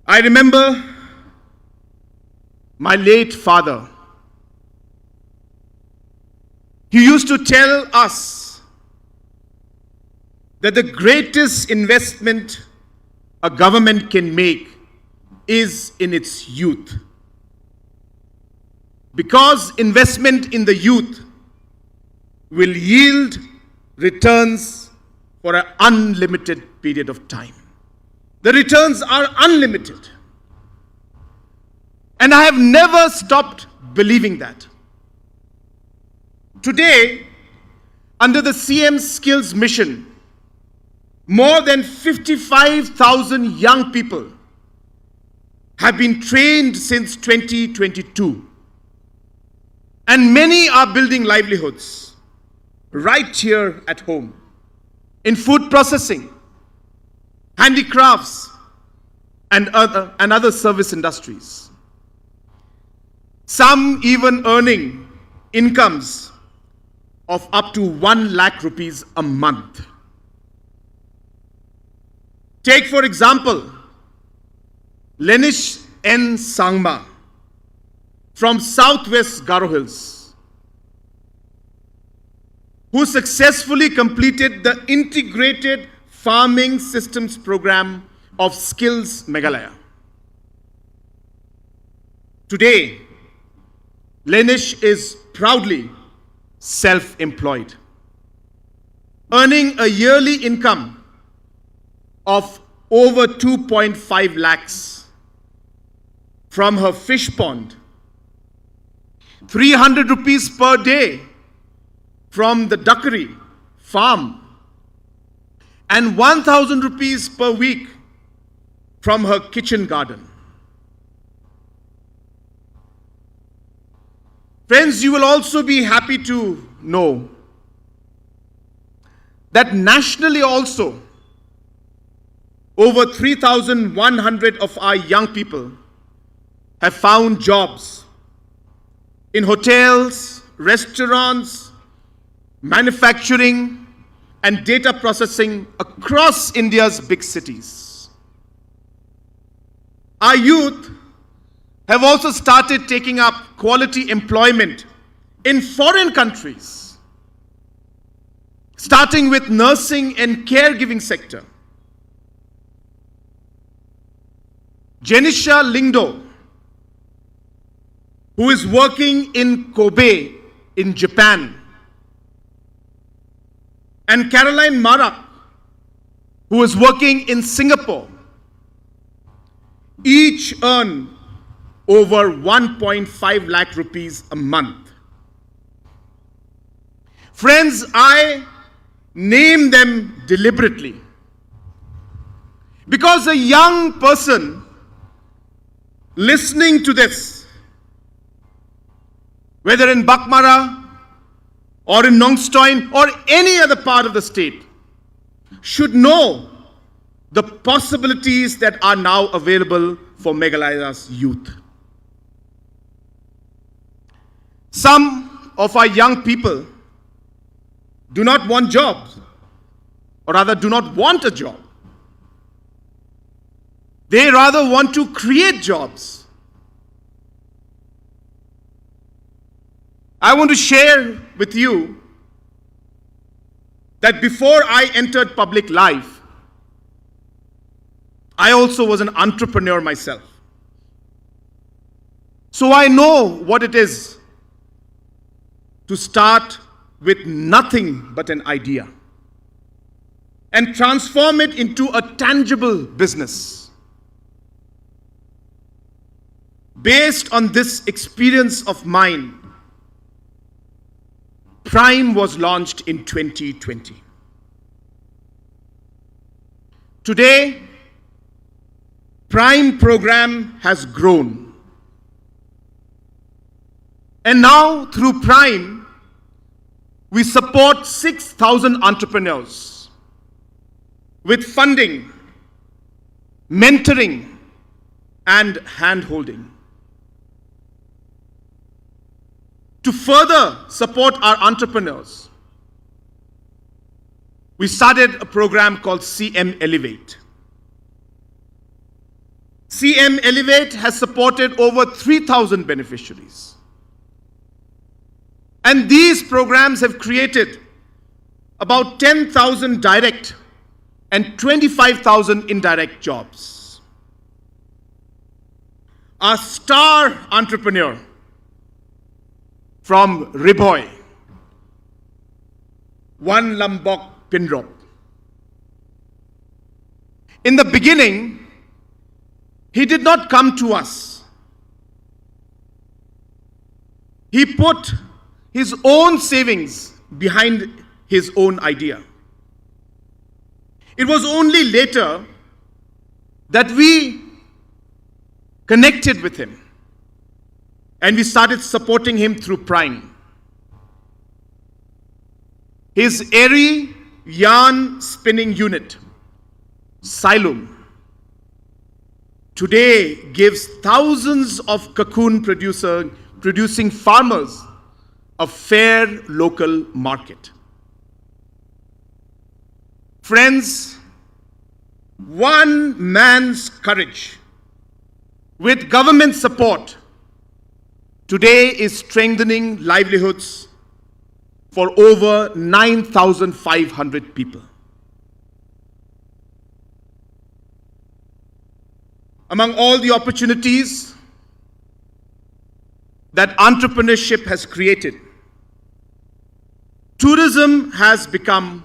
[SPEAKER 6] I remember my late father. He used to tell us that the greatest investment a government can make is in its youth. Because investment in the youth will yield returns for an unlimited period of time. The returns are unlimited. And I have never stopped believing that. Today, under the CM Skills Mission, more than 55,000 young people have been trained since 2022. And many are building livelihoods right here at home in food processing, handicrafts, and other service industries. Some even earning incomes of up to 1 lakh rupees a month. Take, for example, Lenish N. Sangma from Southwest Garo Hills, who successfully completed the Integrated Farming Systems Program of Skills Meghalaya. Today, Lenish is proudly self-employed, earning a yearly income of over 2.5 lakhs from her fish pond, 300 rupees per day from the duckery farm, and 1,000 rupees per week from her kitchen garden. Friends, you will also be happy to know that nationally also, over 3,100 of our young people have found jobs in hotels, restaurants, manufacturing, and data processing across India's big cities. Our youth have also started taking up quality employment in foreign countries, starting with nursing and caregiving sector. Jenisha Lingdo, who is working in Kobe in Japan, and Caroline Marak, who is working in Singapore, each earn over 1.5 lakh rupees a month. Friends, I name them deliberately because a young person listening to this, whether in Bakmara or in Nongstoin or any other part of the state, should know the possibilities that are now available for Meghalaya's youth. Some of our young people do not want jobs, or rather do not want a job. They rather want to create jobs. I want to share with you that before I entered public life, I also was an entrepreneur myself. So I know what it is to start with nothing but an idea and transform it into a tangible business. Based on this experience of mine, Prime was launched in 2020. Today, Prime program has grown. And now, through Prime, we support 6,000 entrepreneurs with funding, mentoring, and hand-holding. To further support our entrepreneurs, we started a program called CM Elevate. CM Elevate has supported over 3,000 beneficiaries. And these programs have created about 10,000 direct and 25,000 indirect jobs. Our star entrepreneur from Riboy, One Lombok Pinrop. In the beginning, he did not come to us. He put his own savings behind his own idea. It was only later that we connected with him and we started supporting him through Prime. His airy yarn spinning unit, Silum, today gives thousands of cocoon producing farmers a fair local market. Friends, one man's courage with government support today is strengthening livelihoods for over 9,500 people. Among all the opportunities that entrepreneurship has created, tourism has become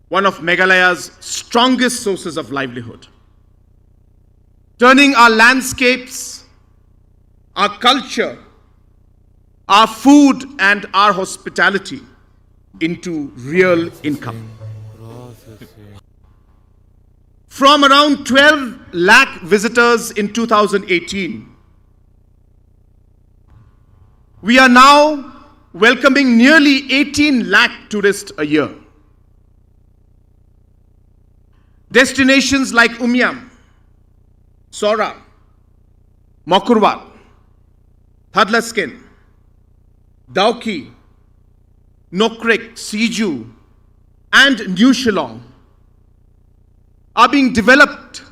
[SPEAKER 6] one of Meghalaya's strongest sources of livelihood, turning our landscapes, our culture, our food and our hospitality into real income. From around 12 lakh visitors in 2018, we are now welcoming nearly 18 lakh tourists a year. Destinations like Umiam, Sora, Mokurwat, Thadlaskin, Dauki, Nokrik, Siju, and New Shillong are being developed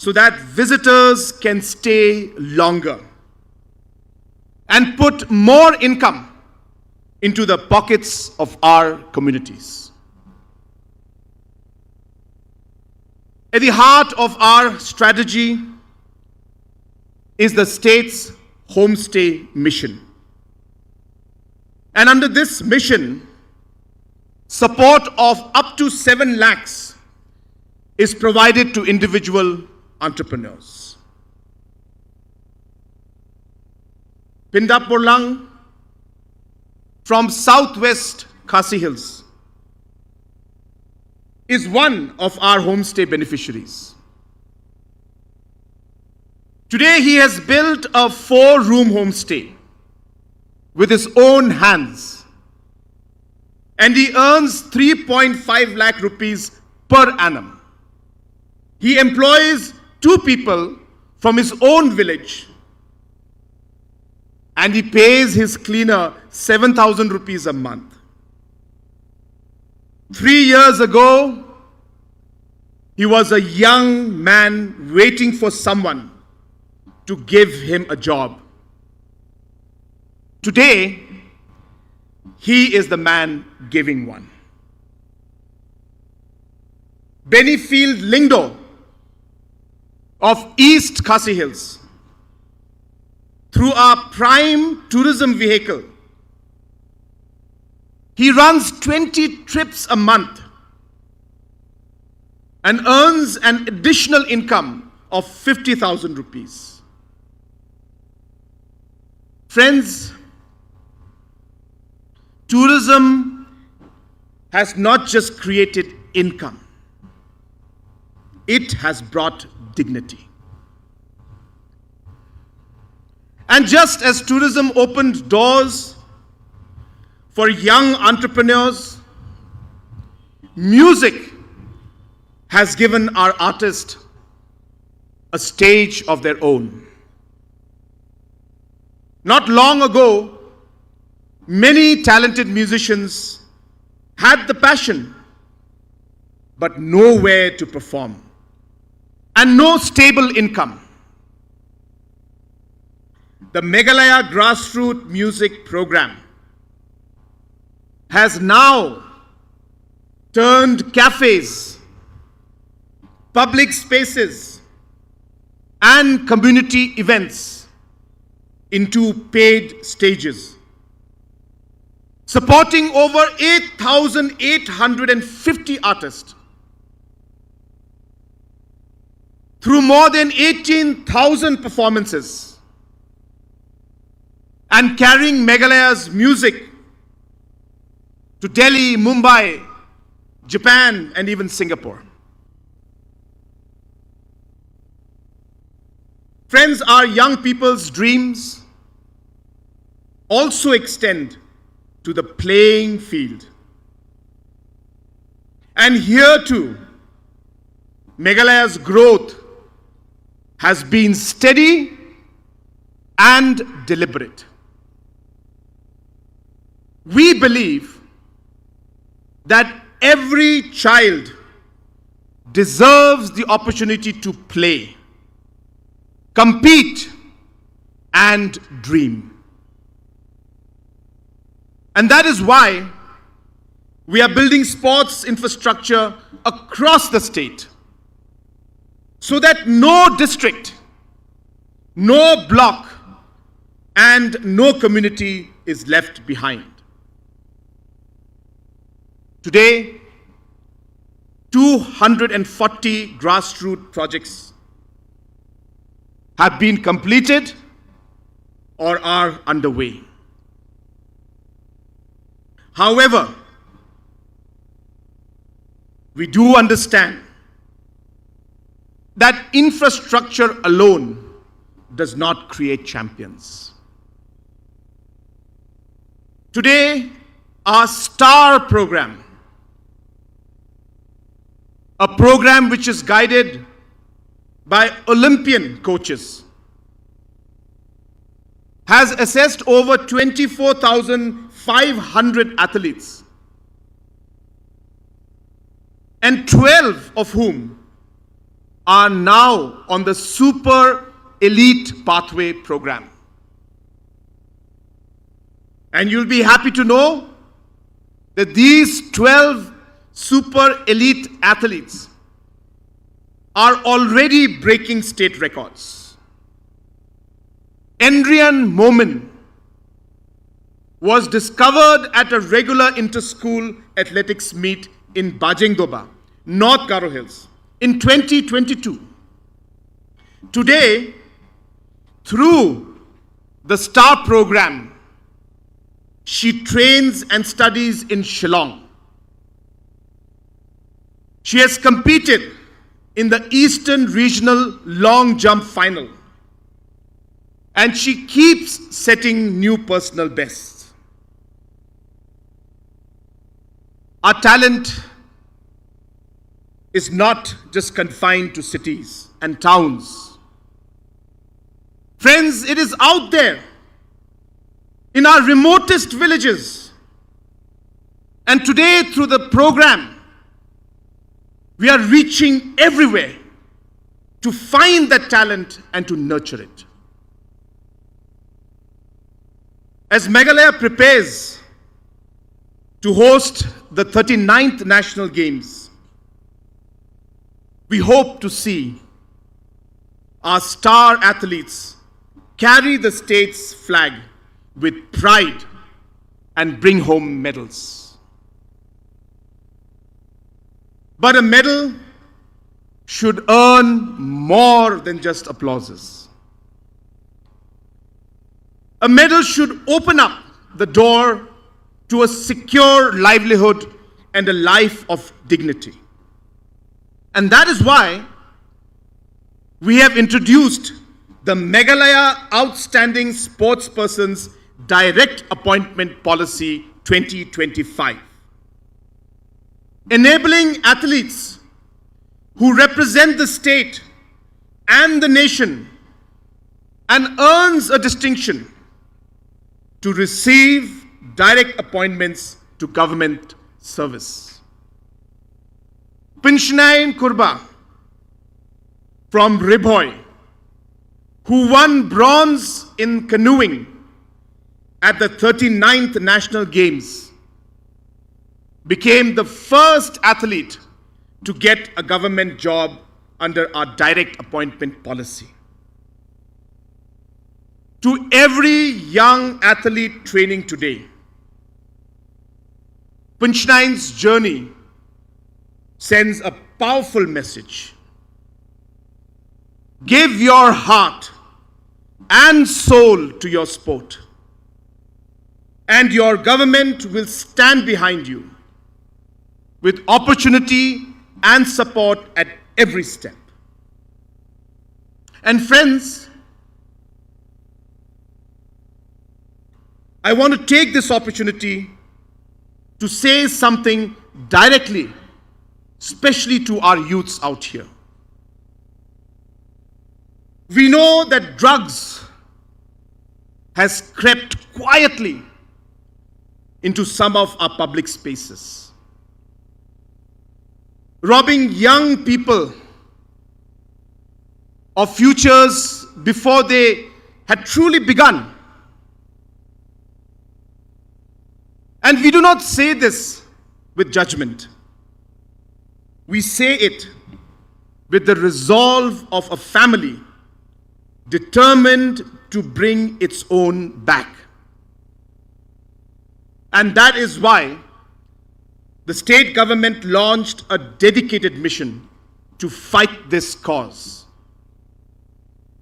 [SPEAKER 6] so that visitors can stay longer and put more income into the pockets of our communities. At the heart of our strategy is the state's homestay mission. And under this mission, support of up to 7 lakhs is provided to individual entrepreneurs. Pindapurlang from southwest Khasi Hills is one of our homestay beneficiaries. Today he has built a 4-room homestay with his own hands, and he earns 3.5 lakh rupees per annum. He employs 2 people from his own village, and he pays his cleaner 7,000 rupees a month. 3 years ago, he was a young man waiting for someone to give him a job. Today, he is the man giving one. Benefield Lingdo of East Khasi Hills, through our prime tourism vehicle, he runs 20 trips a month and earns an additional income of 50,000 rupees. Friends, tourism has not just created income, it has brought dignity. And just as tourism opened doors for young entrepreneurs, music has given our artists a stage of their own. Not long ago, many talented musicians had the passion, but nowhere to perform and no stable income. The Meghalaya Grassroots Music Program has now turned cafes, public spaces, and community events into paid stages, supporting over 8,850 artists through more than 18,000 performances, and carrying Meghalaya's music to Delhi, Mumbai, Japan, and even Singapore. Friends, our young people's dreams also extend to the playing field. And here too, Meghalaya's growth has been steady and deliberate. We believe that every child deserves the opportunity to play, compete, and dream. And that is why we are building sports infrastructure across the state, so that no district, no block, and no community is left behind. Today, 240 grassroots projects have been completed or are underway. However, we do understand that infrastructure alone does not create champions. Today, our STAR program, a program which is guided by Olympian coaches, has assessed over 24,500 athletes, and 12 of whom are now on the Super Elite Pathway program. And you'll be happy to know that these 12 super elite athletes are already breaking state records. Endrian Momin was discovered at a regular inter-school athletics meet in Bajengdoba, North Garo Hills, in 2022. Today, through the STAR program, she trains and studies in Shillong. She has competed in the Eastern Regional Long Jump Final, and she keeps setting new personal bests. Our talent is not just confined to cities and towns. Friends, it is out there in our remotest villages. And today, through the program, we are reaching everywhere to find that talent and to nurture it. As Meghalaya prepares to host the 39th National Games, we hope to see our star athletes carry the state's flag with pride and bring home medals. But a medal should earn more than just applauses. A medal should open up the door to a secure livelihood and a life of dignity. And that is why we have introduced the Meghalaya Outstanding Sportspersons Direct Appointment Policy 2025, enabling athletes who represent the state and the nation and earns a distinction to receive direct appointments to government service. Pinshnain Kurba from Ribhoy, who won bronze in canoeing at the 39th National Games, became the first athlete to get a government job under our direct appointment policy. To every young athlete training today, Pinshnain's journey sends a powerful message. Give your heart and soul to your sport, and your government will stand behind you with opportunity and support at every step. And friends, I want to take this opportunity to say something directly, especially to our youths out here. We know that drugs has crept quietly into some of our public spaces, robbing young people of futures before they had truly begun. And we do not say this with judgment. We say it with the resolve of a family determined to bring its own back. And that is why the state government launched a dedicated mission to fight this cause.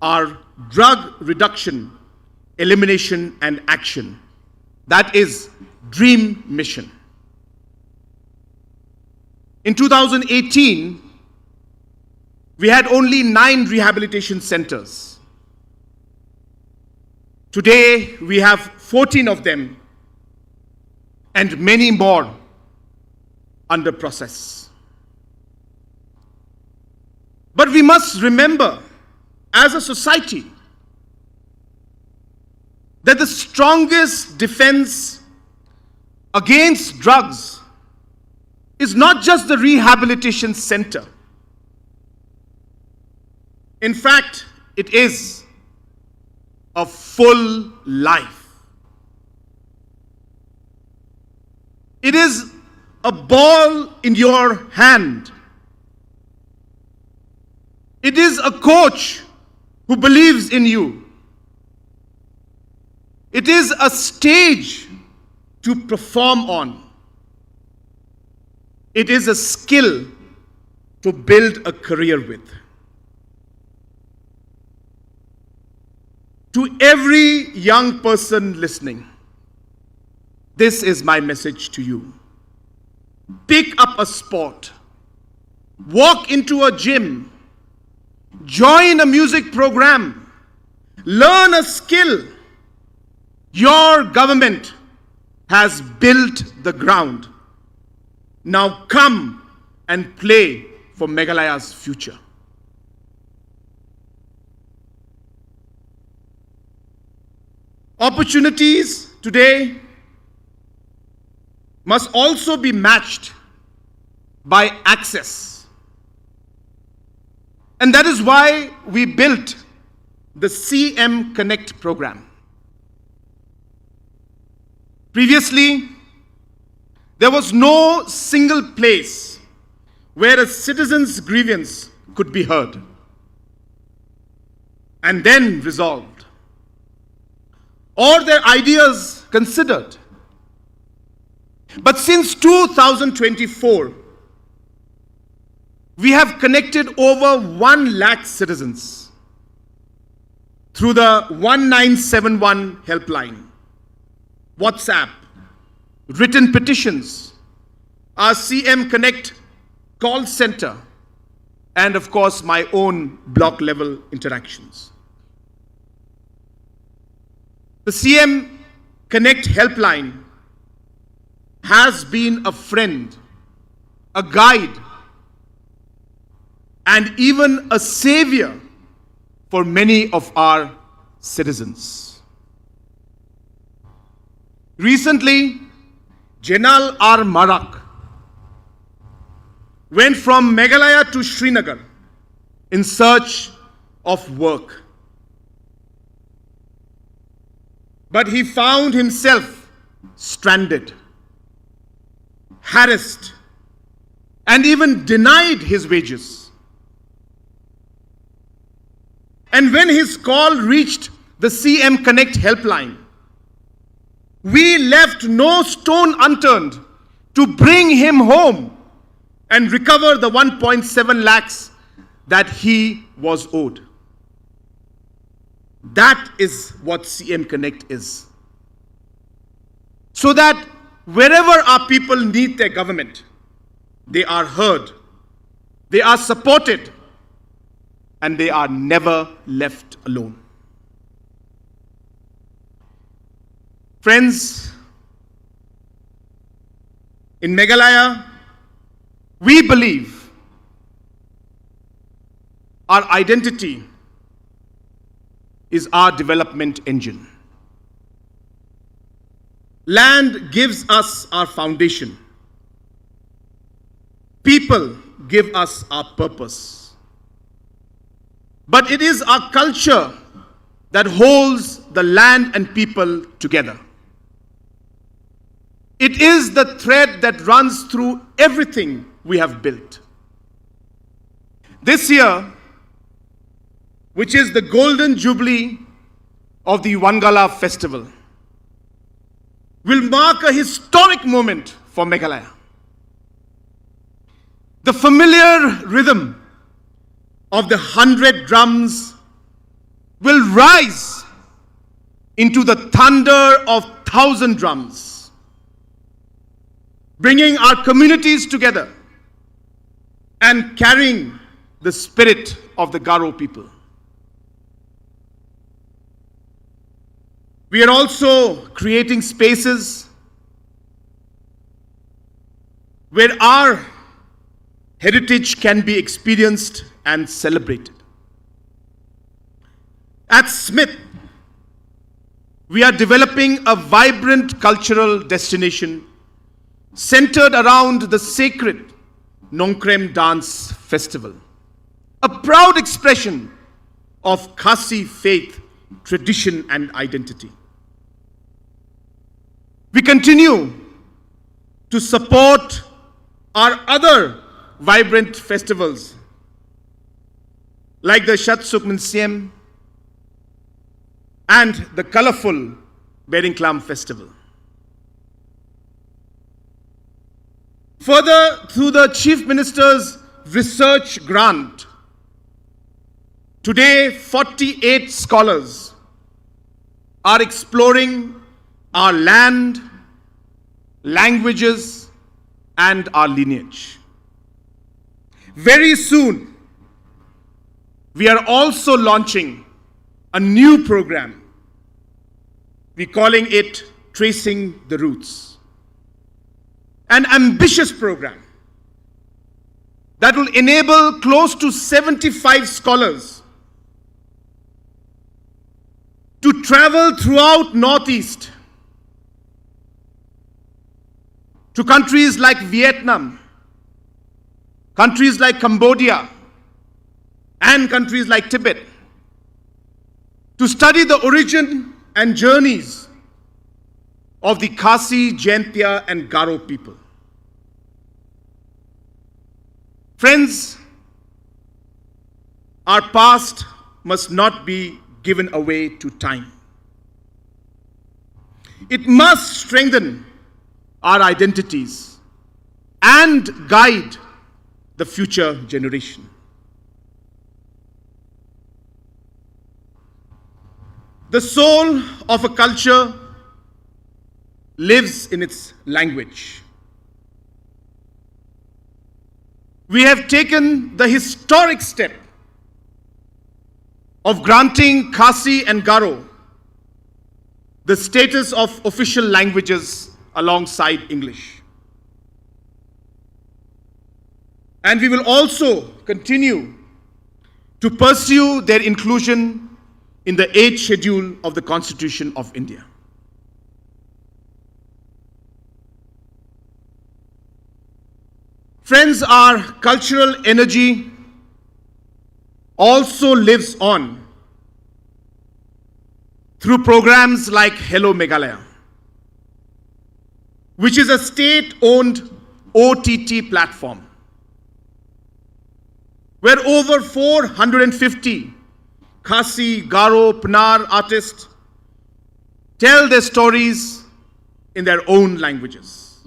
[SPEAKER 6] Our drug reduction, elimination and action. That is DREAM mission. In 2018, we had only 9 rehabilitation centers. Today, we have 14 of them and many more under process. But we must remember, as a society, that the strongest defense against drugs is not just the rehabilitation center, In fact, it is a full life. It is a ball in your hand. It is a coach who believes in you. It is a stage to perform on. It is a skill to build a career with. To every young person listening, this is my message to you. Pick up a sport, walk into a gym, join a music program, learn a skill. Your government has built the ground. Now come and play for Meghalaya's future. Opportunities today must also be matched by access. And that is why we built the CM Connect program. Previously, there was no single place where a citizen's grievance could be heard and then resolved, or their ideas considered. But since 2024, we have connected over 1 lakh citizens through the 1971 helpline, WhatsApp, written petitions, our CM Connect call center, and of course my own block level interactions. The CM Connect helpline has been a friend, a guide, and even a savior for many of our citizens. Recently, Jenal R. Marak went from Meghalaya to Srinagar in search of work. But he found himself stranded, harassed, and even denied his wages. And when his call reached the CM Connect helpline, we left no stone unturned to bring him home and recover the 1.7 lakhs that he was owed. That is what CM Connect is. So that wherever our people need their government, they are heard, they are supported, and they are never left alone. Friends, in Meghalaya, we believe our identity is our development engine. Land gives us our foundation. People give us our purpose. But it is our culture that holds the land and people together. It is the thread that runs through everything we have built. This year, which is the golden jubilee of the Wangala festival, will mark a historic moment for Meghalaya. The familiar rhythm of the 100 drums will rise into the thunder of 1,000 drums, bringing our communities together and carrying the spirit of the Garo people. We are also creating spaces where our heritage can be experienced and celebrated. At Smith, we are developing a vibrant cultural destination centered around the sacred Nongkrem Dance Festival, a proud expression of Khasi faith, tradition, and identity. We continue to support our other vibrant festivals like the Shat Sukman Siem and the colorful Beringklam Festival. Further, through the Chief Minister's research grant, today 48 scholars are exploring our land, languages, and our lineage. Very soon, we are also launching a new program. We're calling it Tracing the Roots. An ambitious program that will enable close to 75 scholars to travel throughout Northeast to countries like Vietnam, countries like Cambodia, and countries like Tibet to study the origin and journeys of the Khasi, Jaintia, and Garo people. Friends, our past must not be given away to time. It must strengthen our identities and guide the future generation. The soul of a culture lives in its language. We have taken the historic step of granting Khasi and Garo the status of official languages alongside English. And we will also continue to pursue their inclusion in the 8th schedule of the Constitution of India. Friends, our cultural energy also lives on through programs like Hello Meghalaya, which is a state-owned OTT platform where over 450 Khasi, Garo, Pnar artists tell their stories in their own languages.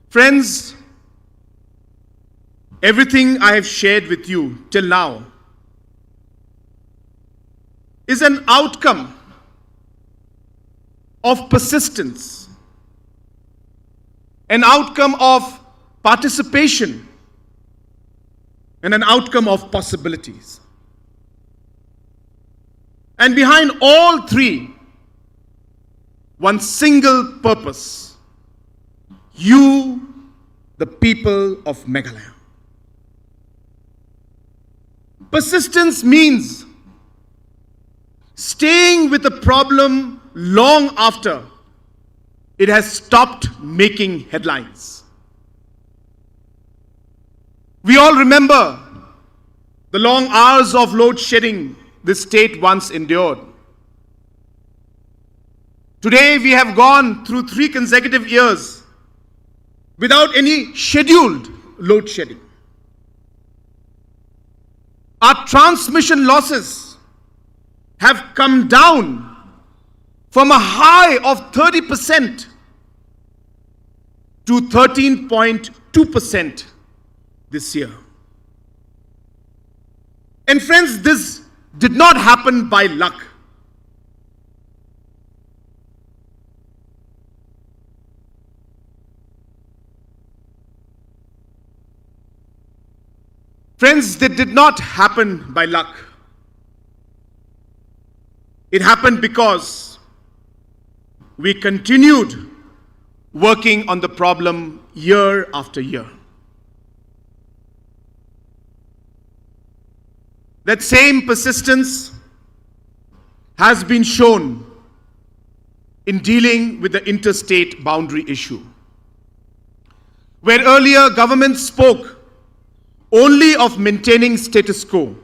[SPEAKER 6] Friends, everything I have shared with you till now is an outcome of persistence, an outcome of participation, and an outcome of possibilities. And behind all three, one single purpose: you, the people of Meghalaya. Persistence means staying with a problem long after it has stopped making headlines. We all remember the long hours of load shedding this state once endured. Today we have gone through 3 consecutive years without any scheduled load shedding. Our transmission losses have come down from a high of 30% to 13.2% this year. And friends, this did not happen by luck. Friends, that did not happen by luck. It happened because we continued working on the problem year after year. That same persistence has been shown in dealing with the interstate boundary issue, where earlier government spoke only of maintaining status quo.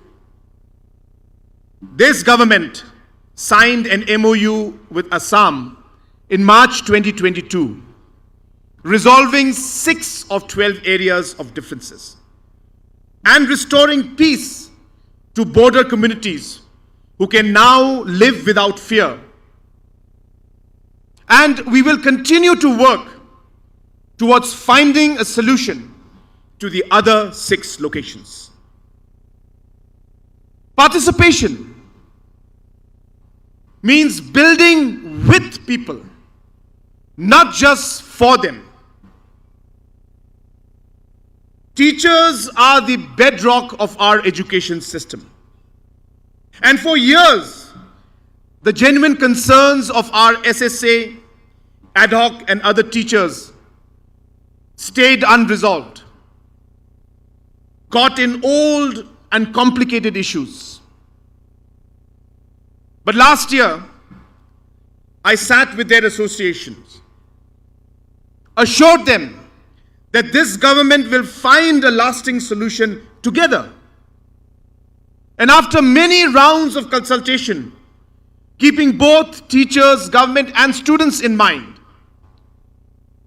[SPEAKER 6] This government signed an MOU with Assam in March 2022, resolving 6 of 12 areas of differences and restoring peace to border communities who can now live without fear. And we will continue to work towards finding a solution to the other 6 locations. Participation means building with people, not just for them. Teachers are the bedrock of our education system. And for years, the genuine concerns of our SSA, ad hoc and other teachers stayed unresolved, caught in old and complicated issues. But last year, I sat with their associations, assured them that this government will find a lasting solution together. And after many rounds of consultation, keeping both teachers, government, and students in mind,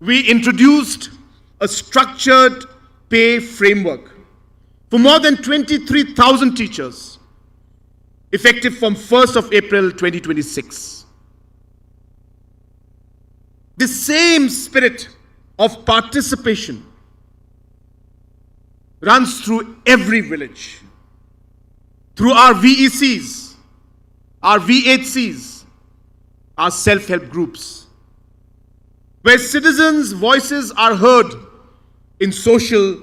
[SPEAKER 6] we introduced a structured pay framework for more than 23,000 teachers, effective from 1st of April 2026. The same spirit of participation runs through every village, through our VECs, our VHCs, our self-help groups, where citizens' voices are heard in social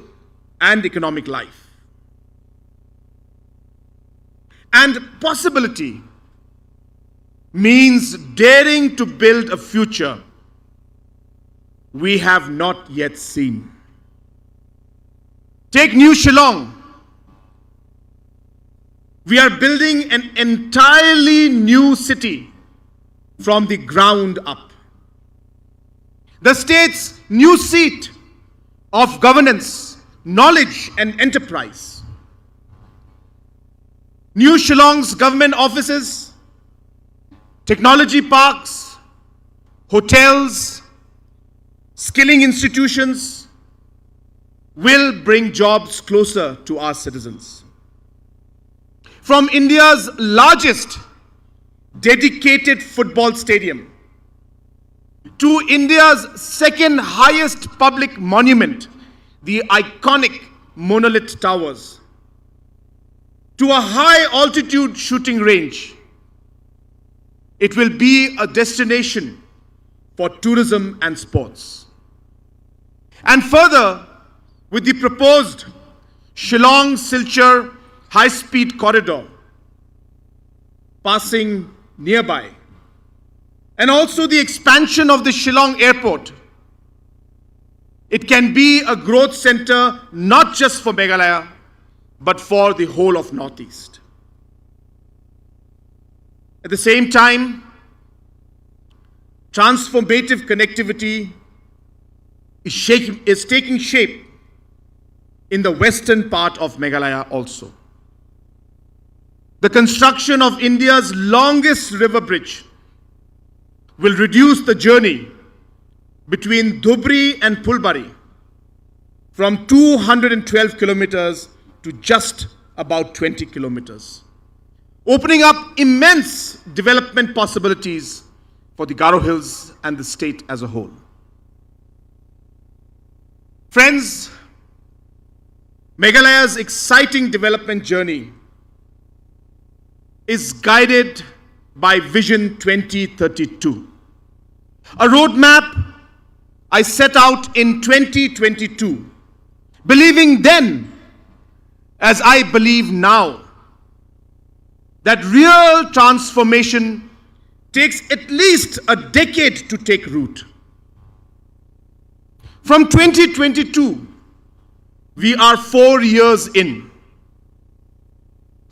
[SPEAKER 6] and economic life. And possibility means daring to build a future we have not yet seen. Take New Shillong. We are building an entirely new city from the ground up. The state's new seat of governance, knowledge, and enterprise. New Shillong's government offices, technology parks, hotels, skilling institutions will bring jobs closer to our citizens. From India's largest dedicated football stadium to India's second highest public monument, the iconic monolith towers, to a high altitude shooting range, it will be a destination for tourism and sports. And further, with the proposed Shillong-Silchar high-speed corridor passing nearby, and also the expansion of the Shillong airport, it can be a growth center not just for Meghalaya, but for the whole of Northeast. At the same time, transformative connectivity is taking shape in the western part of Meghalaya also. The construction of India's longest river bridge will reduce the journey between Dhubri and Phulbari from 212 kilometers to just about 20 kilometers, opening up immense development possibilities for the Garo Hills and the state as a whole. Friends, Meghalaya's exciting development journey is guided by Vision 2032, a roadmap I set out in 2022, believing then, as I believe now, that real transformation takes at least a decade to take root. From 2022, we are 4 years in,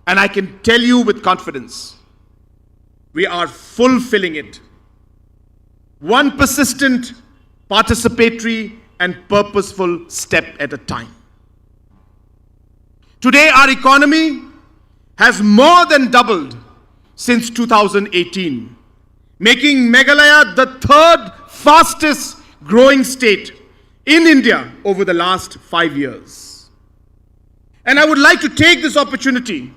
[SPEAKER 6] and I can tell you with confidence, we are fulfilling it. One persistent, participatory, and purposeful step at a time. Today, our economy has more than doubled since 2018, making Meghalaya the third fastest growing state in India over the last 5 years. And I would like to take this opportunity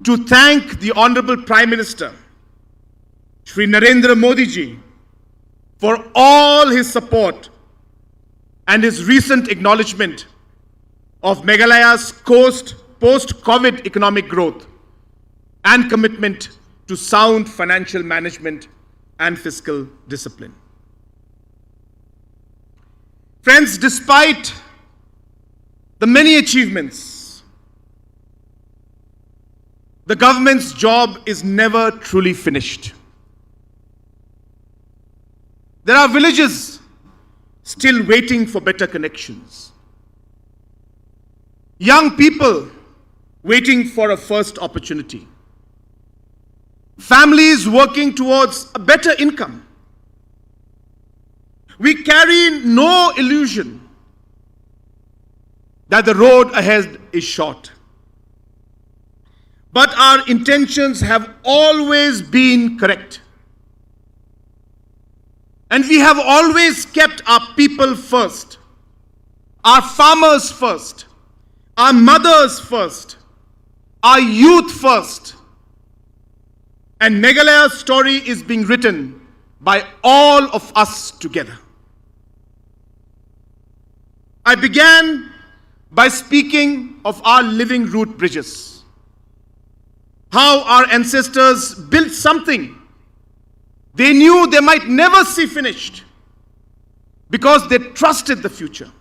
[SPEAKER 6] to thank the Honorable Prime Minister, Shri Narendra Modi ji, for all his support and his recent acknowledgement of Meghalaya's post-COVID economic growth and commitment to sound financial management and fiscal discipline. Friends, despite the many achievements, the government's job is never truly finished. There are villages still waiting for better connections. Young people waiting for a first opportunity. Families working towards a better income. We carry no illusion that the road ahead is short. But our intentions have always been correct. And we have always kept our people first, our farmers first, our mothers first, our youth first. And Meghalaya's story is being written by all of us together. I began by speaking of our living root bridges, how our ancestors built something they knew they might never see finished because they trusted the future.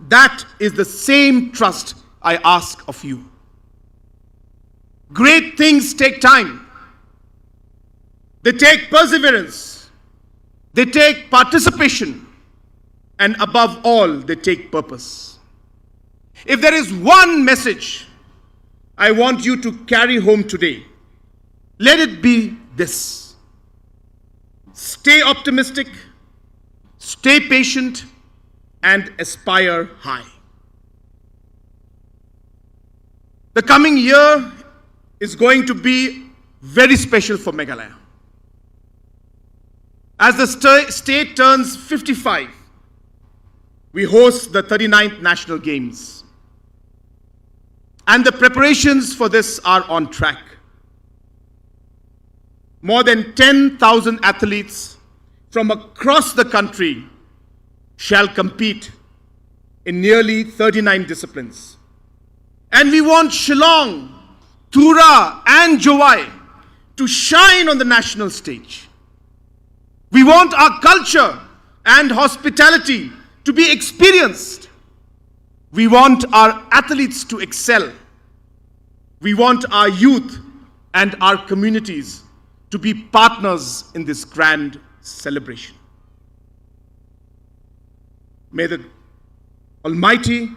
[SPEAKER 6] That is the same trust I ask of you. Great things take time. They take perseverance. They take participation. And above all, they take purpose. If there is one message I want you to carry home today, let it be this: stay optimistic, stay patient, and aspire high. The coming year is going to be very special for Meghalaya. As the state turns 55, we host the 39th National Games. And the preparations for this are on track. More than 10,000 athletes from across the country shall compete in nearly 39 disciplines. And we want Shillong, Tura, and Jowai to shine on the national stage. We want our culture and hospitality to be experienced. We want our athletes to excel. We want our youth and our communities to be partners in this grand celebration. May the Almighty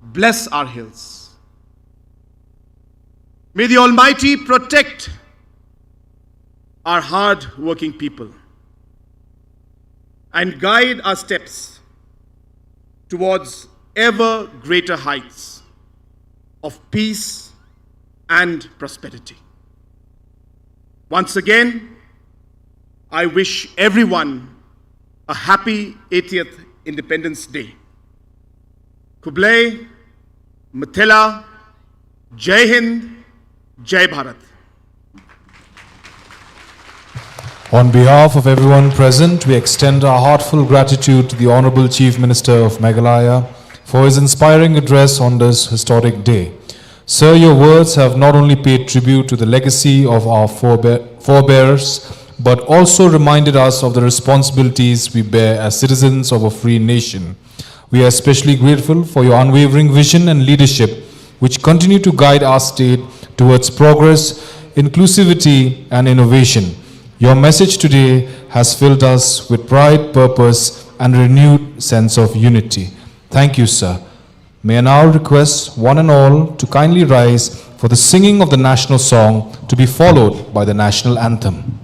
[SPEAKER 6] bless our hills. May the Almighty protect our hard-working people and guide our steps towards ever greater heights of peace and prosperity. Once again, I wish everyone a happy 80th Independence Day. Kublai, Mathila, Jai Hind, Jai Bharat.
[SPEAKER 2] On behalf of everyone present, we extend our heartfelt gratitude to the Honorable Chief Minister of Meghalaya for his inspiring address on this historic day. Sir, your words have not only paid tribute to the legacy of our forebears, but also reminded us of the responsibilities we bear as citizens of a free nation. We are especially grateful for your unwavering vision and leadership, which continue to guide our state towards progress, inclusivity, and innovation. Your message today has filled us with pride, purpose, and renewed sense of unity. Thank you, sir. May I now request one and all to kindly rise for the singing of the national song, to be followed by the national anthem.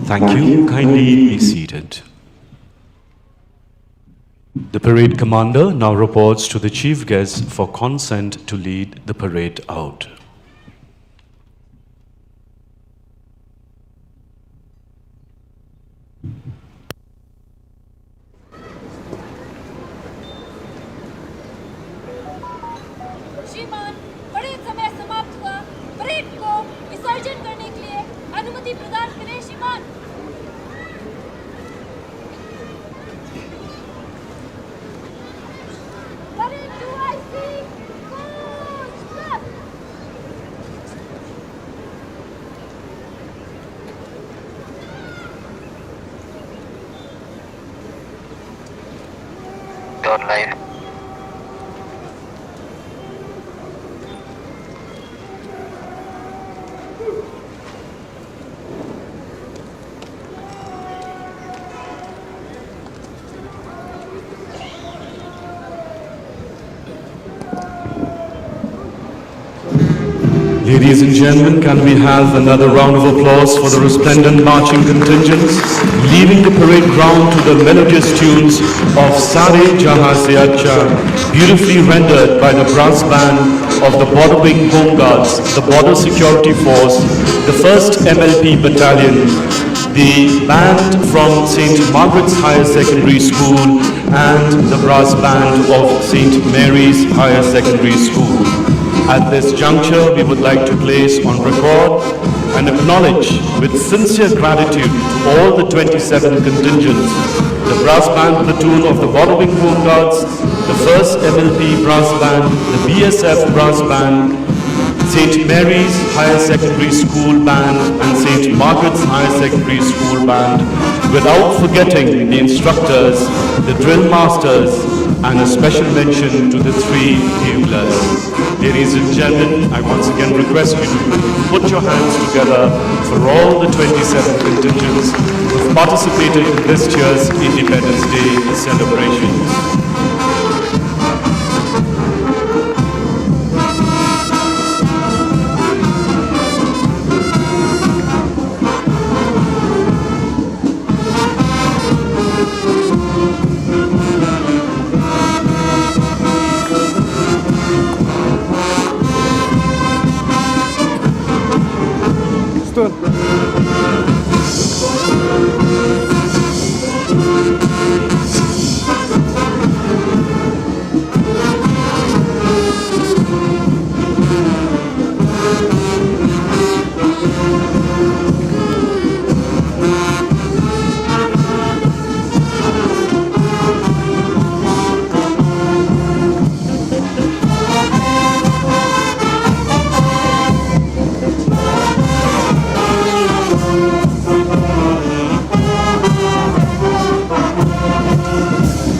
[SPEAKER 1] Thank you. Kindly be seated. The parade commander now reports to the chief guest for consent to lead the parade out.
[SPEAKER 7] श्रीमान, parade समय समाप्त हुआ। Parade को विसर्जन करने के लिए अनुमति प्रदान करें श्रीमान। Parade two I C coach
[SPEAKER 5] Don't lie.
[SPEAKER 1] Ladies and gentlemen, can we have another round of applause for the resplendent marching contingents leaving the parade ground to the melodious tunes of Sare Jahan Se Acha, beautifully rendered by the brass band of the Border Wing Home Guards, the Border Security Force, the 1st MLP Battalion, the band from St. Margaret's Higher Secondary School and the brass band of St. Mary's Higher Secondary School. At this juncture, we would like to place on record and acknowledge with sincere gratitude to all the 27 contingents, the brass band platoon of the Border Wing Home Guards, the 1st MLP brass band, the BSF brass band, St. Mary's Higher Secondary School Band and St. Margaret's Higher Secondary School Band, without forgetting the instructors, the drill masters, and a special mention to the 3 buglers. Ladies and gentlemen, I once again request you to put your hands together for all the 27 contingents who have participated in this year's Independence Day celebrations.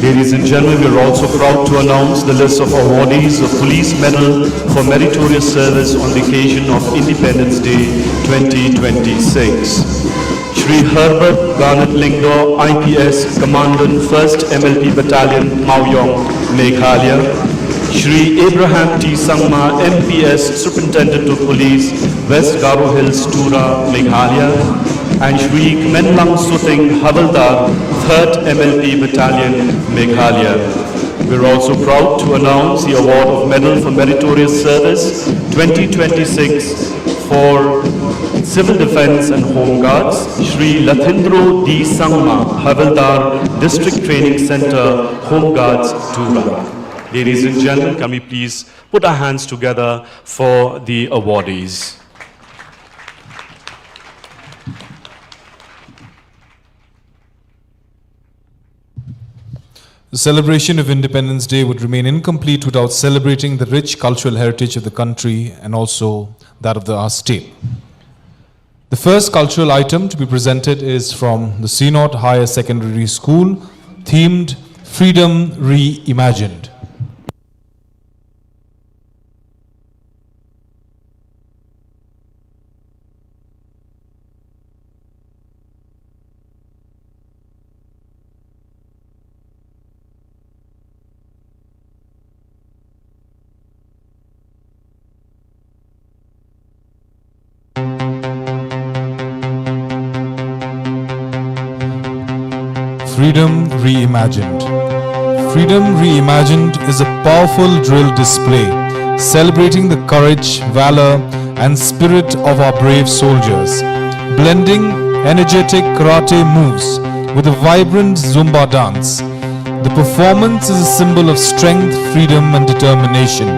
[SPEAKER 1] Ladies and gentlemen, we are also proud to announce the list of awardees of Police Medal for Meritorious Service on the occasion of Independence Day 2026. Shri Herbert Garnet Lingdo, IPS Commandant 1st MLP Battalion, Maoyong, Meghalaya. Shri Abraham T. Sangma, MPS Superintendent of Police, West Garo Hills, Tura, Meghalaya. And Shri Kmenlang Suting Havaldar, 3rd MLP Battalion, Meghalaya. We're also proud to announce the award of Medal for Meritorious Service 2026 for Civil Defence and Home Guards, Shri Lathindro D. Sangma, Havaldar, District Training Center, Home Guards, Tura. Ladies and gentlemen, can we please put our hands together for the awardees.
[SPEAKER 2] The celebration of Independence Day would remain incomplete without celebrating the rich cultural heritage of the country and also that of our state. The first cultural item to be presented is from the Synod Higher Secondary School, themed Freedom Reimagined. Freedom Reimagined. Freedom Reimagined is a powerful drill display celebrating the courage, valor, and spirit of our brave soldiers, blending energetic karate moves with a vibrant Zumba dance. The performance is a symbol of strength, freedom, and determination.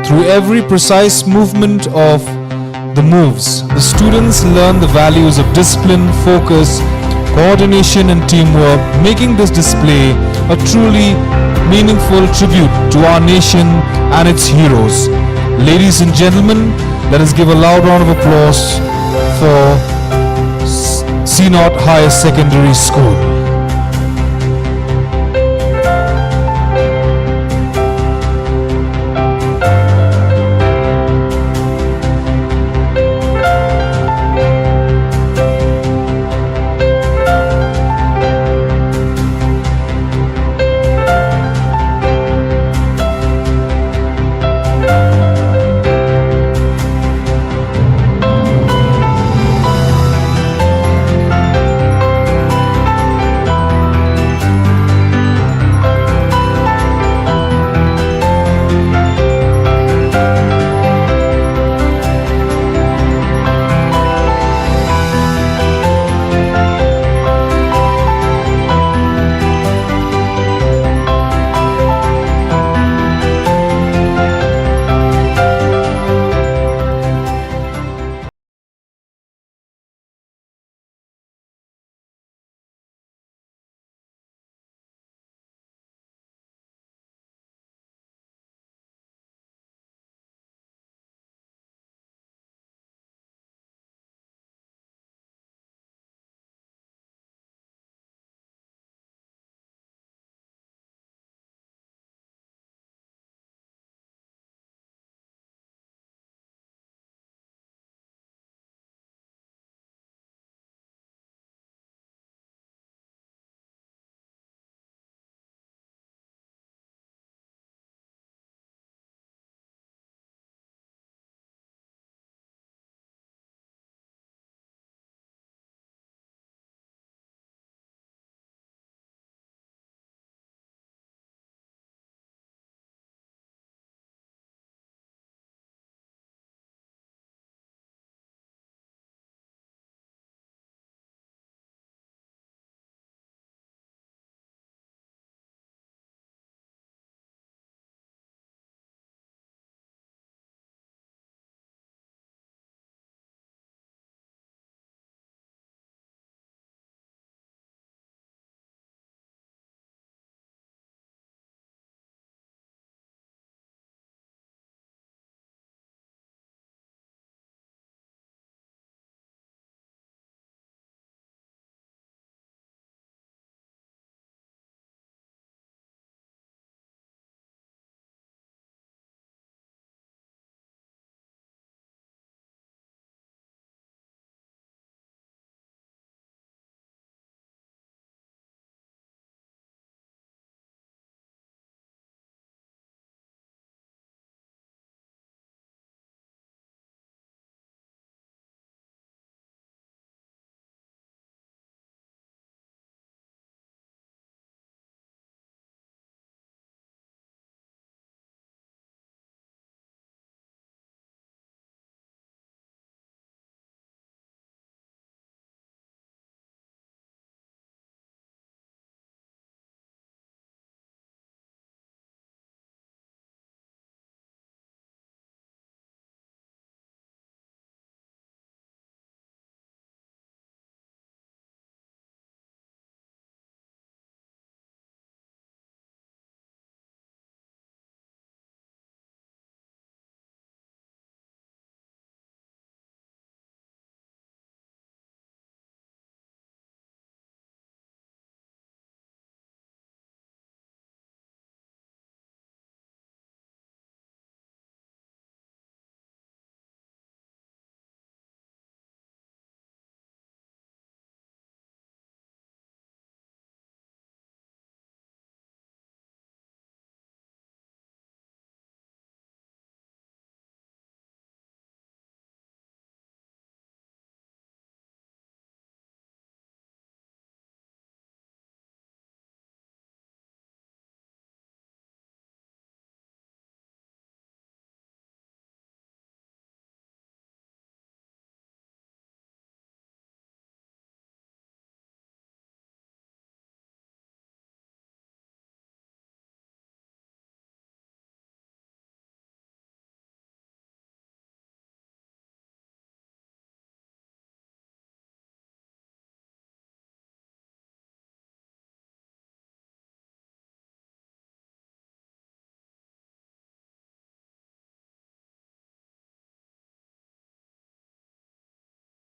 [SPEAKER 2] Through every precise movement of the moves, the students learn the values of discipline, focus, coordination, and teamwork, making this display a truly meaningful tribute to our nation and its heroes. Ladies and gentlemen, let us give a loud round of applause for C Naught Higher Secondary School.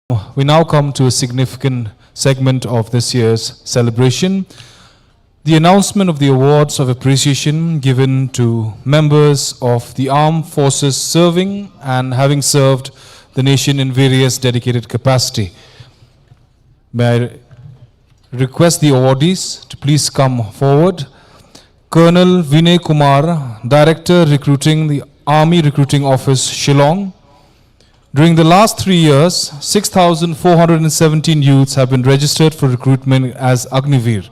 [SPEAKER 2] We now come to a significant segment of this year's celebration, the announcement of the awards of appreciation given to members of the armed forces serving and having served the nation in various dedicated capacity. May I request the awardees to please come forward. Colonel Vinay Kumar, Director Recruiting, the Army Recruiting Office, Shillong. During the last 3 years, 6,417 youths have been registered for recruitment as Agnivir.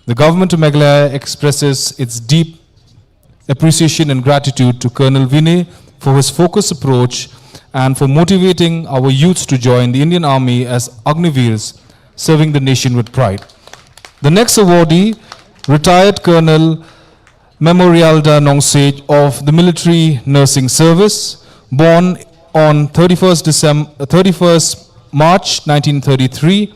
[SPEAKER 2] The government of Meghalaya expresses its deep appreciation and gratitude to Colonel Vinay for his focused approach and for motivating our youths to join the Indian Army as Agnivirs, serving the nation with pride. The next awardee, retired Colonel Memorialda Nongsej of the Military Nursing Service, born on 31st March 1933.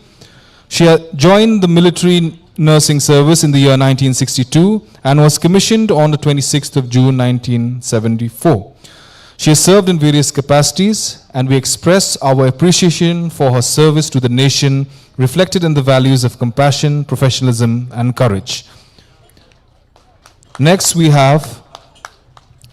[SPEAKER 2] She had joined the Military Nursing Service in the year 1962 and was commissioned on the 26th of June 1974. She has served in various capacities, and we express our appreciation for her service to the nation, reflected in the values of compassion, professionalism, and courage. Next, we have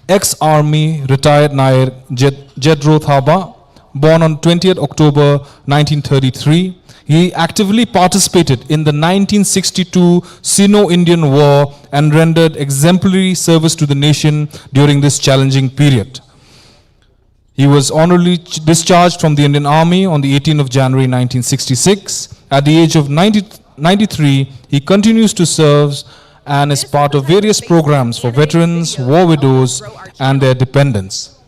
[SPEAKER 2] ex-Army retired Nair Jedro Thaba, born on 20th October 1933. He actively participated in the 1962 Sino-Indian War and rendered exemplary service to the nation during this challenging period. He was honorably discharged from the Indian Army on the 18th of January 1966. At the age of 93, he continues to serve and is part of various programs for veterans, war widows, and their dependents.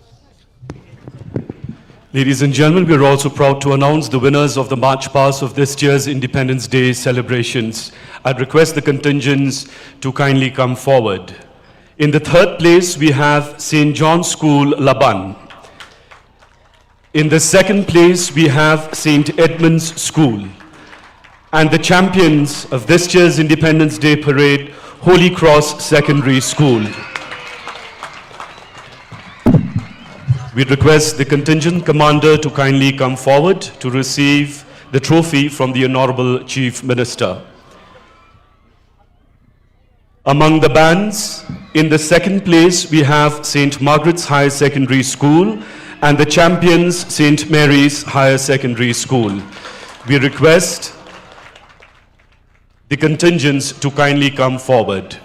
[SPEAKER 1] Ladies and gentlemen, we are also proud to announce the winners of the March Pass of this year's Independence Day celebrations. I'd request the contingents to kindly come forward. In the third place, we have St. John's School, Laban. In the second place, we have St. Edmund's School. And the champions of this year's Independence Day Parade, Holy Cross Secondary School. We request the contingent commander to kindly come forward to receive the trophy from the Honorable Chief Minister. Among the bands, in the second place, we have St. Margaret's Higher Secondary School and the champions, St. Mary's Higher Secondary School. We request the contingents to kindly come forward.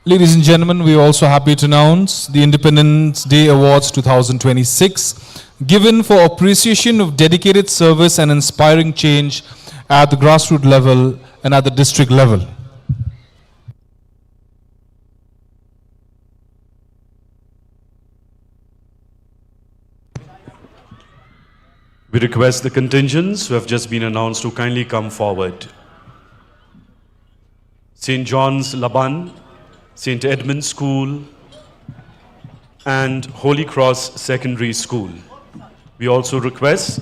[SPEAKER 2] Ladies and gentlemen, we are also happy to announce the Independence Day Awards 2026, given for appreciation of dedicated service and inspiring change at the grassroots level and at the district level.
[SPEAKER 1] We request the contingents who have just been announced to kindly come forward. St. John's Laban, St. Edmund's School, and Holy Cross Secondary School. We also request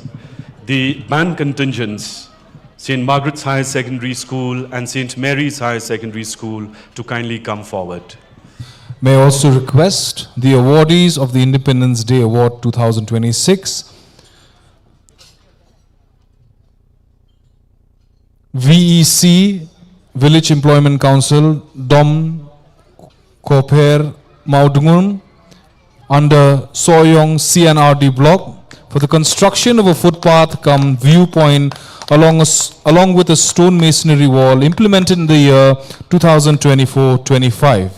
[SPEAKER 1] the band contingents, St. Margaret's Higher Secondary School and St. Mary's Higher Secondary School, to kindly come forward.
[SPEAKER 2] May I also request the awardees of the Independence Day Award 2026, VEC, Village Employment Council, Dom Koper Maudungun, under Soyong CNRD block, for the construction of a footpath cum viewpoint along with a stone masonry wall implemented in the year 2024-25.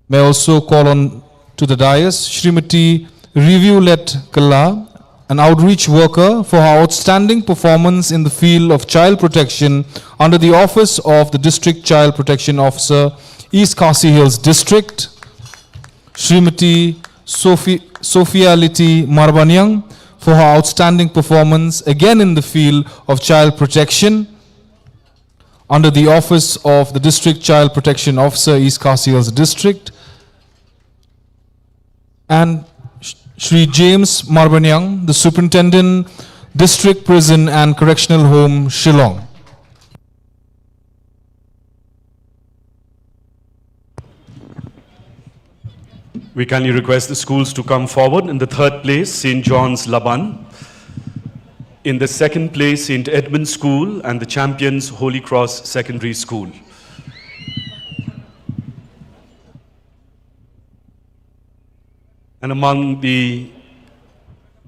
[SPEAKER 2] May I also call on to the dais Shrimati Review-Let Kalla, an outreach worker, for her outstanding performance in the field of child protection under the office of the District Child Protection Officer, East Khasi Hills District. Shrimati Sophia Liti Marbanyang, for her outstanding performance again in the field of child protection under the office of the District Child Protection Officer, East Khasi Hills District. And Shri James Marbanyang, the Superintendent, District Prison and Correctional Home, Shillong.
[SPEAKER 1] We kindly request the schools to come forward. In the third place, St. John's, Laban. In the second place, St. Edmund's School and the champions, Holy Cross Secondary School. And among the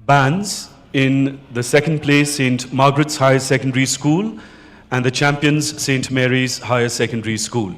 [SPEAKER 1] bands, in the second place, St. Margaret's Higher Secondary School and the champions, St. Mary's Higher Secondary School.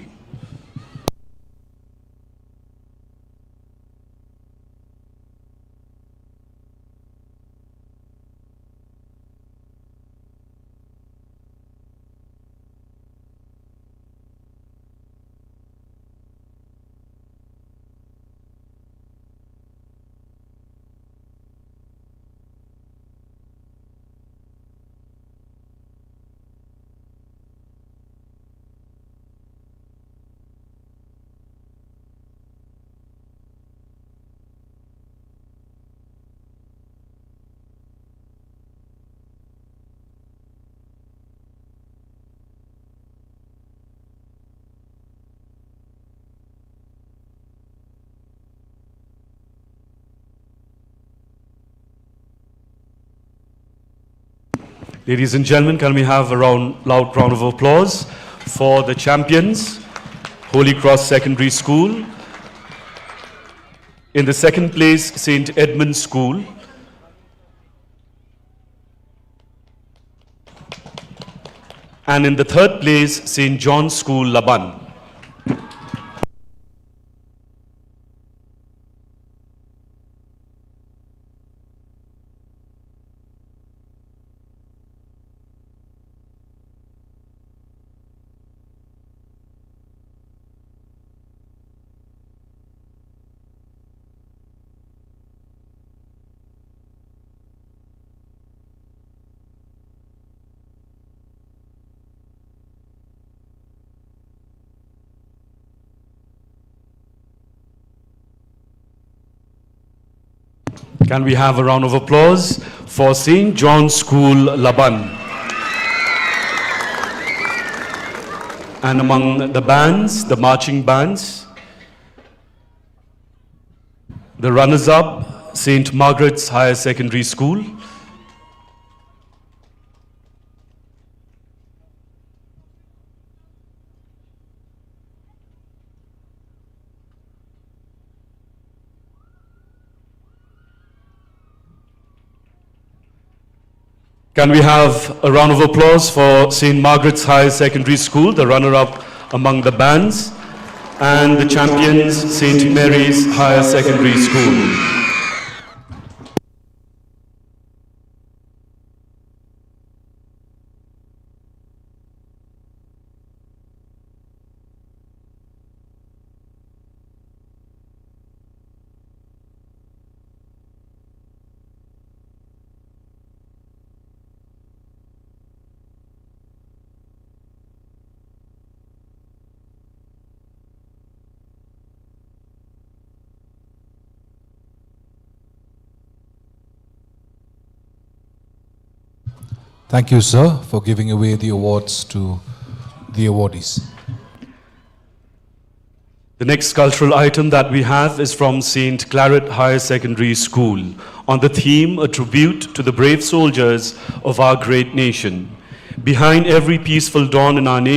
[SPEAKER 1] Ladies and gentlemen, can we have a loud round of applause for the champions, Holy Cross Secondary School. In the second place, St. Edmund's School. And in the third place, St. John's School, Laban. Can we have a round of applause for St. John's School, Laban? And among the bands, the marching bands, the runners-up, St. Margaret's Higher Secondary School. Can we have a round of applause for St. Margaret's Higher Secondary School, the runner-up among the bands, and the champions, St. Mary's Higher Secondary School.
[SPEAKER 2] Thank you, sir, for giving away the awards to the awardees.
[SPEAKER 1] The next cultural item that we have is from St. Claret Higher Secondary School on the theme, a tribute to the brave soldiers of our great nation. Behind every peaceful dawn in our nation,